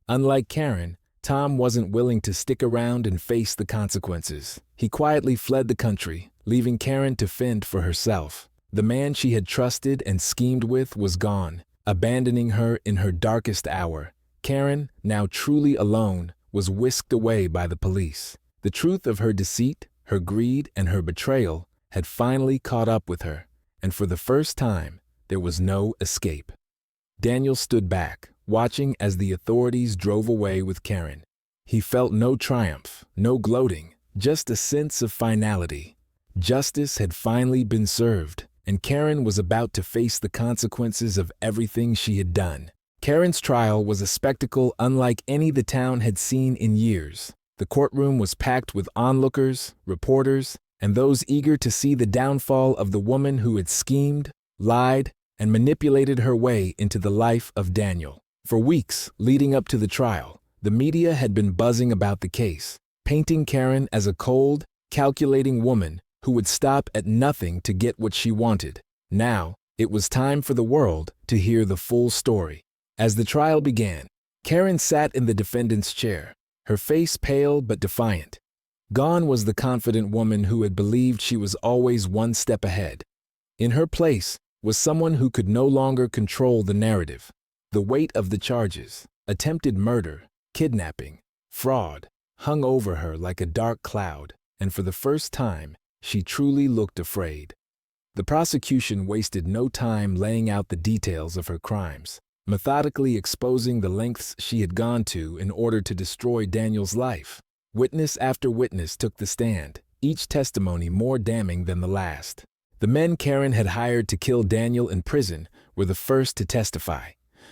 Unlike Karen, Tom wasn't willing to stick around and face the consequences. He quietly fled the country, leaving Karen to fend for herself. The man she had trusted and schemed with was gone, abandoning her in her darkest hour. Karen, now truly alone, was whisked away by the police. The truth of her deceit, her greed, and her betrayal had finally caught up with her, and for the first time, there was no escape. Daniel stood back, watching as the authorities drove away with Karen. He felt no triumph, no gloating, just a sense of finality. Justice had finally been served, and Karen was about to face the consequences of everything she had done. Karen's trial was a spectacle unlike any the town had seen in years. The courtroom was packed with onlookers, reporters, and those eager to see the downfall of the woman who had schemed, lied, and manipulated her way into the life of Daniel. For weeks leading up to the trial, the media had been buzzing about the case, painting Karen as a cold, calculating woman who would stop at nothing to get what she wanted. Now, it was time for the world to hear the full story. As the trial began, Karen sat in the defendant's chair, her face pale but defiant. Gone was the confident woman who had believed she was always one step ahead. In her place was someone who could no longer control the narrative. The weight of the charges, attempted murder, kidnapping, fraud, hung over her like a dark cloud, and for the first time, she truly looked afraid. The prosecution wasted no time laying out the details of her crimes, methodically exposing the lengths she had gone to in order to destroy Daniel's life. Witness after witness took the stand, each testimony more damning than the last. The men Karen had hired to kill Daniel in prison were the first to testify.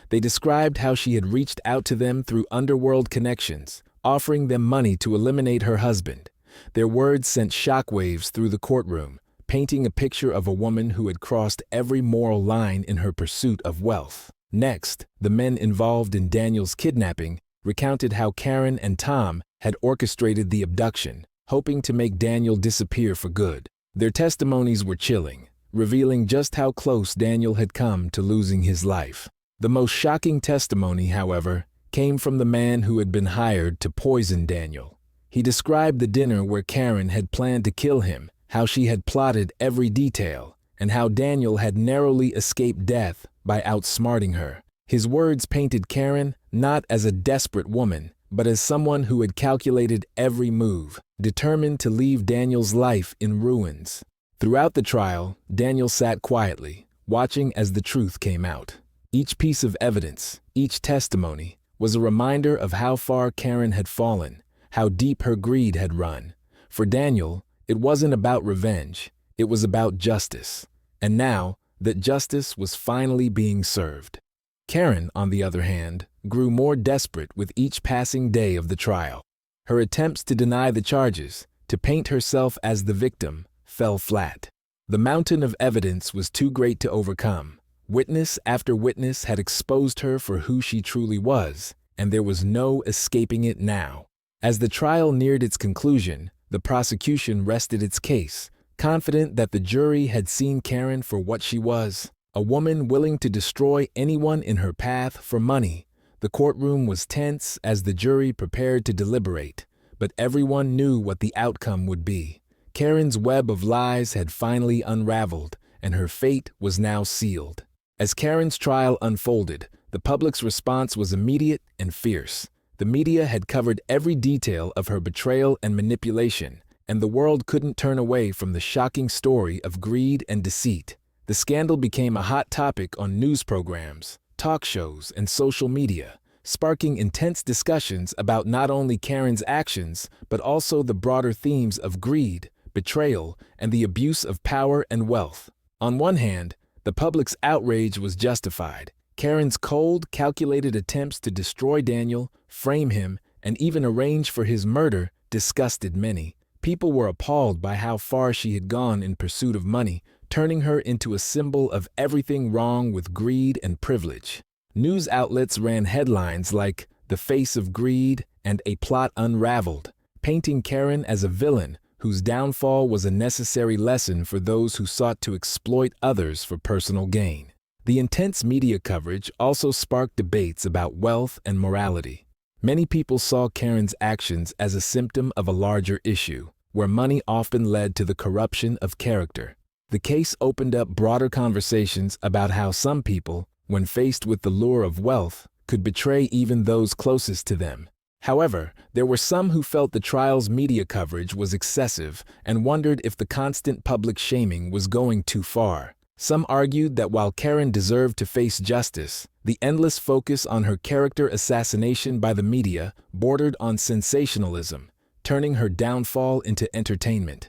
They described how she had reached out to them through underworld connections, offering them money to eliminate her husband. Their words sent shockwaves through the courtroom, painting a picture of a woman who had crossed every moral line in her pursuit of wealth. Next, the men involved in Daniel's kidnapping recounted how Karen and Tom had orchestrated the abduction, hoping to make Daniel disappear for good. Their testimonies were chilling, revealing just how close Daniel had come to losing his life. The most shocking testimony, however, came from the man who had been hired to poison Daniel. He described the dinner where Karen had planned to kill him, how she had plotted every detail, and how Daniel had narrowly escaped death by outsmarting her. His words painted Karen not as a desperate woman, but as someone who had calculated every move, determined to leave Daniel's life in ruins. Throughout the trial, Daniel sat quietly, watching as the truth came out. Each piece of evidence, each testimony, was a reminder of how far Karen had fallen, how deep her greed had run. For Daniel, it wasn't about revenge, it was about justice. And now, that justice was finally being served. Karen, on the other hand, grew more desperate with each passing day of the trial. Her attempts to deny the charges, to paint herself as the victim, fell flat. The mountain of evidence was too great to overcome. Witness after witness had exposed her for who she truly was, and there was no escaping it now. As the trial neared its conclusion, the prosecution rested its case, confident that the jury had seen Karen for what she was, a woman willing to destroy anyone in her path for money. The courtroom was tense as the jury prepared to deliberate, but everyone knew what the outcome would be. Karen's web of lies had finally unraveled, and her fate was now sealed. As Karen's trial unfolded, the public's response was immediate and fierce. The media had covered every detail of her betrayal and manipulation, and the world couldn't turn away from the shocking story of greed and deceit. The scandal became a hot topic on news programs, talk shows, and social media, sparking intense discussions about not only Karen's actions, but also the broader themes of greed, betrayal, and the abuse of power and wealth. On one hand, the public's outrage was justified. Karen's cold, calculated attempts to destroy Daniel, frame him, and even arrange for his murder disgusted many. People were appalled by how far she had gone in pursuit of money, turning her into a symbol of everything wrong with greed and privilege. News outlets ran headlines like "The Face of Greed" and "A Plot Unraveled," painting Karen as a villain whose downfall was a necessary lesson for those who sought to exploit others for personal gain. The intense media coverage also sparked debates about wealth and morality. Many people saw Karen's actions as a symptom of a larger issue, where money often led to the corruption of character. The case opened up broader conversations about how some people, when faced with the lure of wealth, could betray even those closest to them. However, there were some who felt the trial's media coverage was excessive and wondered if the constant public shaming was going too far. Some argued that while Karen deserved to face justice, the endless focus on her character assassination by the media bordered on sensationalism, turning her downfall into entertainment.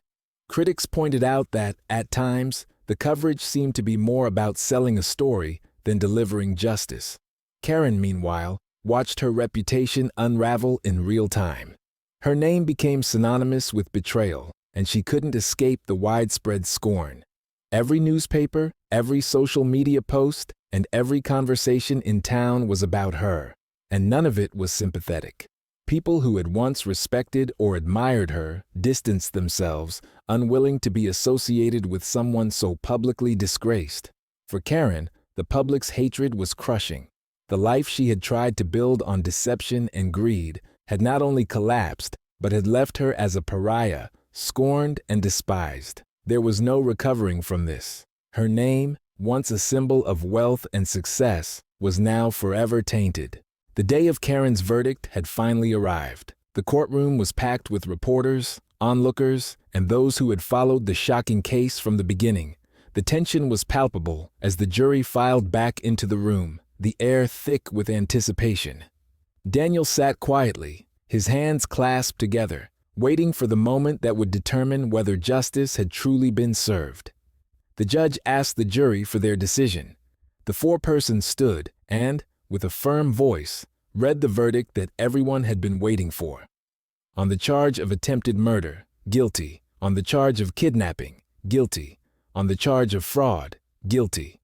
Critics pointed out that, at times, the coverage seemed to be more about selling a story than delivering justice. Karen, meanwhile, watched her reputation unravel in real time. Her name became synonymous with betrayal, and she couldn't escape the widespread scorn. Every newspaper, every social media post, and every conversation in town was about her, and none of it was sympathetic. People who had once respected or admired her distanced themselves, unwilling to be associated with someone so publicly disgraced. For Karen, the public's hatred was crushing. The life she had tried to build on deception and greed had not only collapsed, but had left her as a pariah, scorned and despised. There was no recovering from this. Her name, once a symbol of wealth and success, was now forever tainted. The day of Karen's verdict had finally arrived. The courtroom was packed with reporters, onlookers, and those who had followed the shocking case from the beginning. The tension was palpable as the jury filed back into the room, the air thick with anticipation. Daniel sat quietly, his hands clasped together, waiting for the moment that would determine whether justice had truly been served. The judge asked the jury for their decision. The four persons stood and, with a firm voice, read the verdict that everyone had been waiting for. On the charge of attempted murder, guilty. On the charge of kidnapping, guilty. On the charge of fraud, guilty.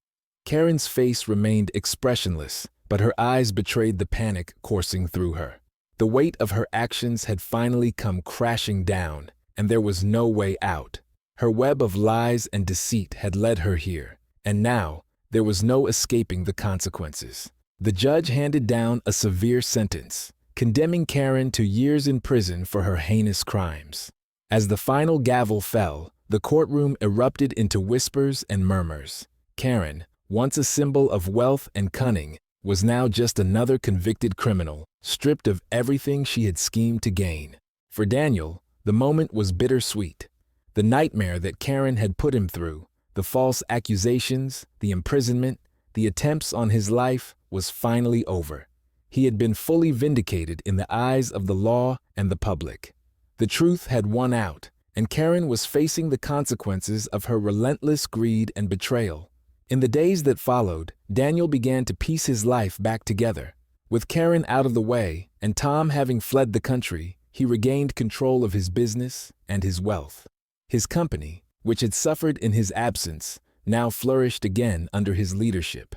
Karen's face remained expressionless, but her eyes betrayed the panic coursing through her. The weight of her actions had finally come crashing down, and there was no way out. Her web of lies and deceit had led her here, and now there was no escaping the consequences. The judge handed down a severe sentence, condemning Karen to years in prison for her heinous crimes. As the final gavel fell, the courtroom erupted into whispers and murmurs. Karen, once a symbol of wealth and cunning, was now just another convicted criminal, stripped of everything she had schemed to gain. For Daniel, the moment was bittersweet. The nightmare that Karen had put him through, the false accusations, the imprisonment, the attempts on his life, was finally over. He had been fully vindicated in the eyes of the law and the public. The truth had won out, and Karen was facing the consequences of her relentless greed and betrayal. In the days that followed, Daniel began to piece his life back together. With Karen out of the way and Tom having fled the country, he regained control of his business and his wealth. His company, which had suffered in his absence, now flourished again under his leadership.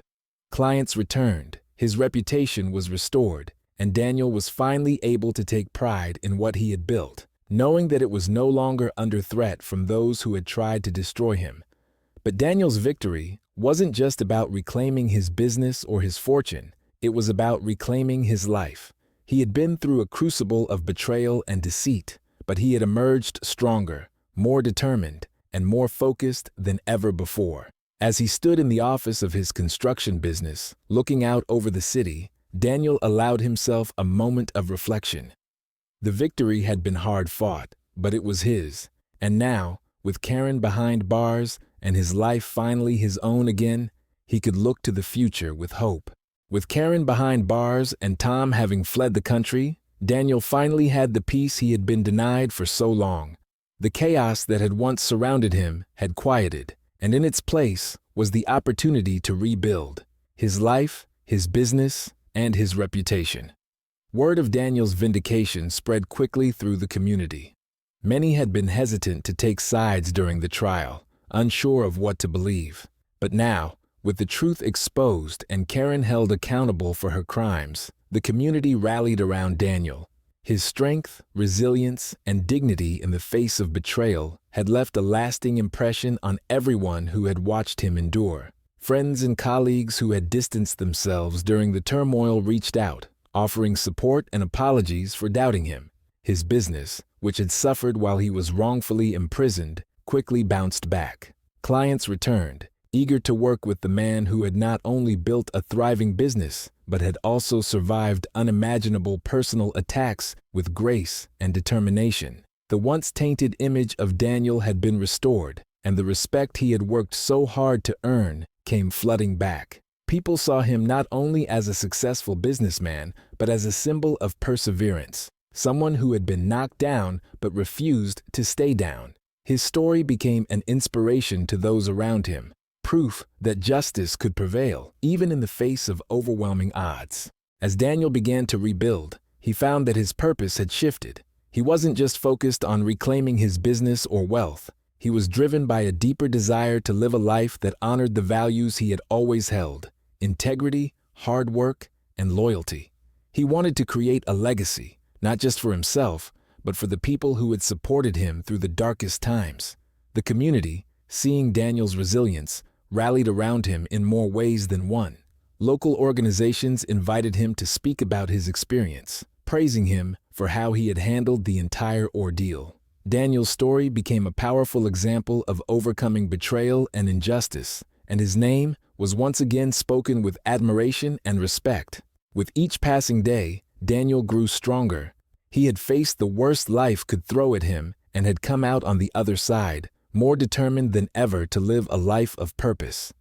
Clients returned, his reputation was restored, and Daniel was finally able to take pride in what he had built, knowing that it was no longer under threat from those who had tried to destroy him. But Daniel's victory wasn't just about reclaiming his business or his fortune, it was about reclaiming his life. He had been through a crucible of betrayal and deceit, but he had emerged stronger, more determined, and more focused than ever before. As he stood in the office of his construction business, looking out over the city, Daniel allowed himself a moment of reflection. The victory had been hard fought, but it was his. And now, with Karen behind bars and his life finally his own again, he could look to the future with hope. With Karen behind bars and Tom having fled the country, Daniel finally had the peace he had been denied for so long. The chaos that had once surrounded him had quieted, and in its place was the opportunity to rebuild his life, his business, and his reputation. Word of Daniel's vindication spread quickly through the community. Many had been hesitant to take sides during the trial, unsure of what to believe. But now, with the truth exposed and Karen held accountable for her crimes, the community rallied around Daniel. His strength, resilience, and dignity in the face of betrayal had left a lasting impression on everyone who had watched him endure. Friends and colleagues who had distanced themselves during the turmoil reached out, offering support and apologies for doubting him. His business, which had suffered while he was wrongfully imprisoned, quickly bounced back. Clients returned, eager to work with the man who had not only built a thriving business, but had also survived unimaginable personal attacks with grace and determination. The once tainted image of Daniel had been restored, and the respect he had worked so hard to earn came flooding back. People saw him not only as a successful businessman, but as a symbol of perseverance, someone who had been knocked down but refused to stay down. His story became an inspiration to those around him, proof that justice could prevail, even in the face of overwhelming odds. As Daniel began to rebuild, he found that his purpose had shifted. He wasn't just focused on reclaiming his business or wealth. He was driven by a deeper desire to live a life that honored the values he had always held: integrity, hard work, and loyalty. He wanted to create a legacy, not just for himself, but for the people who had supported him through the darkest times. The community, seeing Daniel's resilience, rallied around him in more ways than one. Local organizations invited him to speak about his experience, praising him for how he had handled the entire ordeal. Daniel's story became a powerful example of overcoming betrayal and injustice, and his name was once again spoken with admiration and respect. With each passing day, Daniel grew stronger. He had faced the worst life could throw at him and had come out on the other side, more determined than ever to live a life of purpose.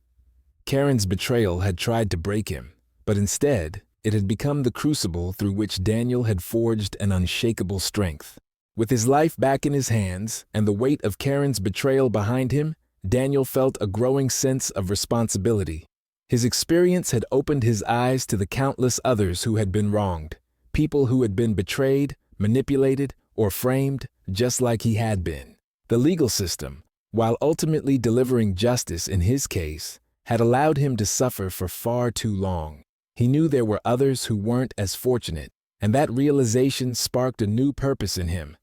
Karen's betrayal had tried to break him, but instead, it had become the crucible through which Daniel had forged an unshakable strength. With his life back in his hands and the weight of Karen's betrayal behind him, Daniel felt a growing sense of responsibility. His experience had opened his eyes to the countless others who had been wronged, people who had been betrayed, manipulated, or framed just like he had been. The legal system, while ultimately delivering justice in his case, had allowed him to suffer for far too long. He knew there were others who weren't as fortunate, and that realization sparked a new purpose in him.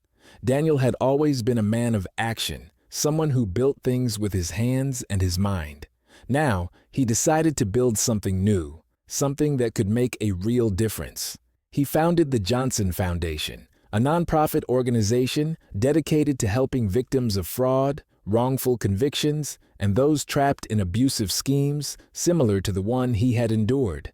Daniel had always been a man of action, someone who built things with his hands and his mind. Now, he decided to build something new, something that could make a real difference. He founded the Johnson Foundation, a nonprofit organization dedicated to helping victims of fraud, wrongful convictions, and those trapped in abusive schemes similar to the one he had endured.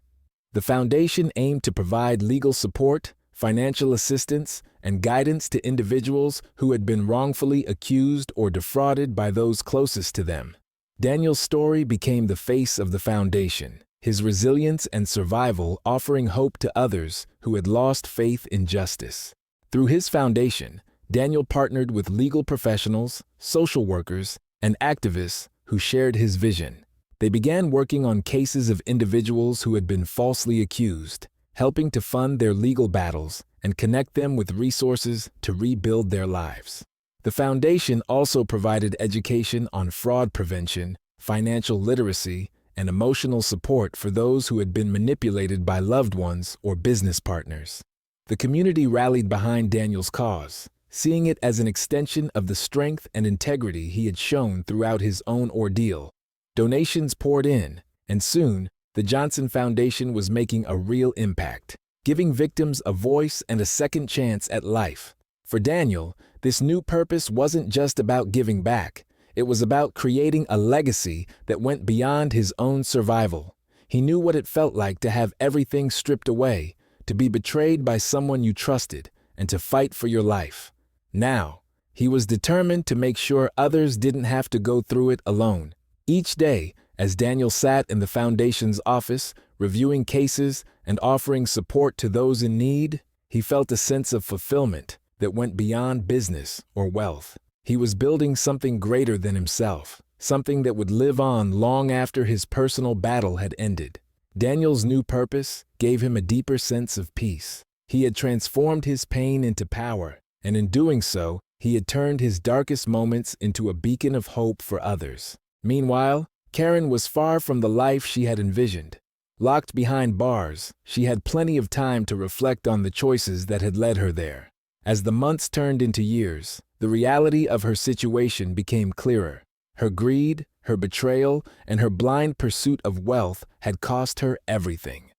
The foundation aimed to provide legal support, financial assistance, and guidance to individuals who had been wrongfully accused or defrauded by those closest to them. Daniel's story became the face of the foundation, his resilience and survival offering hope to others who had lost faith in justice. Through his foundation, Daniel partnered with legal professionals, social workers, and activists who shared his vision. They began working on cases of individuals who had been falsely accused, helping to fund their legal battles and connect them with resources to rebuild their lives. The foundation also provided education on fraud prevention, financial literacy, and emotional support for those who had been manipulated by loved ones or business partners. The community rallied behind Daniel's cause, seeing it as an extension of the strength and integrity he had shown throughout his own ordeal. Donations poured in, and soon, the Johnson Foundation was making a real impact, giving victims a voice and a second chance at life. For Daniel, this new purpose wasn't just about giving back. It was about creating a legacy that went beyond his own survival. He knew what it felt like to have everything stripped away, to be betrayed by someone you trusted, and to fight for your life. Now, He was determined to make sure others didn't have to go through it alone. Each day, as Daniel sat in the foundation's office, reviewing cases and offering support to those in need, he felt a sense of fulfillment that went beyond business or wealth. He was building something greater than himself, something that would live on long after his personal battle had ended. Daniel's new purpose gave him a deeper sense of peace. He had transformed his pain into power, and in doing so, he had turned his darkest moments into a beacon of hope for others. Meanwhile, Karen was far from the life she had envisioned. Locked behind bars, she had plenty of time to reflect on the choices that had led her there. As the months turned into years, the reality of her situation became clearer. Her greed, her betrayal, and her blind pursuit of wealth had cost her everything.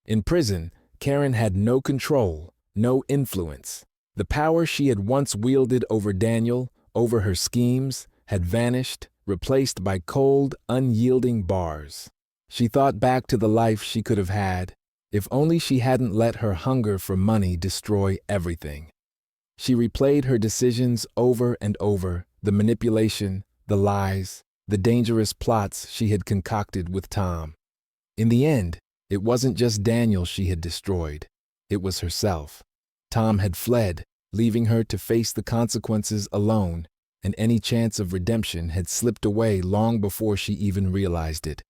In prison, Karen had no control, no influence. The power she had once wielded over Daniel, over her schemes, had vanished, replaced by cold, unyielding bars. She thought back to the life she could have had, if only she hadn't let her hunger for money destroy everything. She replayed her decisions over and over, the manipulation, the lies, the dangerous plots she had concocted with Tom. In the end, it wasn't just Daniel she had destroyed, it was herself. Tom had fled, leaving her to face the consequences alone, and any chance of redemption had slipped away long before she even realized it.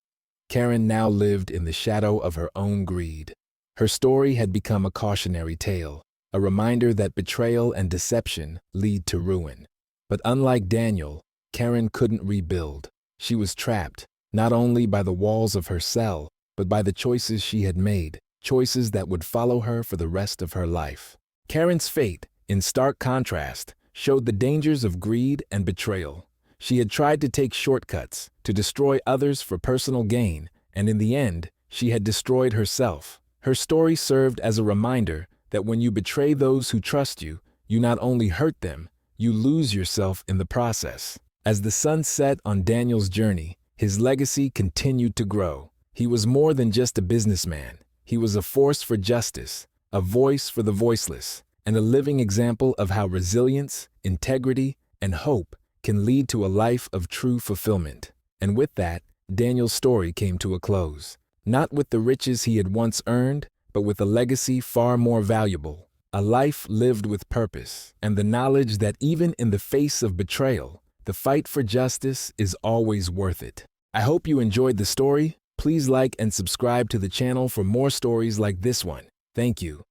Karen now lived in the shadow of her own greed. Her story had become a cautionary tale, a reminder that betrayal and deception lead to ruin. But unlike Daniel, Karen couldn't rebuild. She was trapped, not only by the walls of her cell, but by the choices she had made, choices that would follow her for the rest of her life. Karen's fate, in stark contrast, showed the dangers of greed and betrayal. She had tried to take shortcuts, to destroy others for personal gain, and in the end, she had destroyed herself. Her story served as a reminder that when you betray those who trust you, you not only hurt them, you lose yourself in the process. As the sun set on Daniel's journey, his legacy continued to grow. He was more than just a businessman. He was a force for justice, a voice for the voiceless, and a living example of how resilience, integrity, and hope can lead to a life of true fulfillment. And with that, Daniel's story came to a close. Not with the riches he had once earned, but with a legacy far more valuable, a life lived with purpose, and the knowledge that even in the face of betrayal, the fight for justice is always worth it. I hope you enjoyed the story. Please like and subscribe to the channel for more stories like this one. Thank you.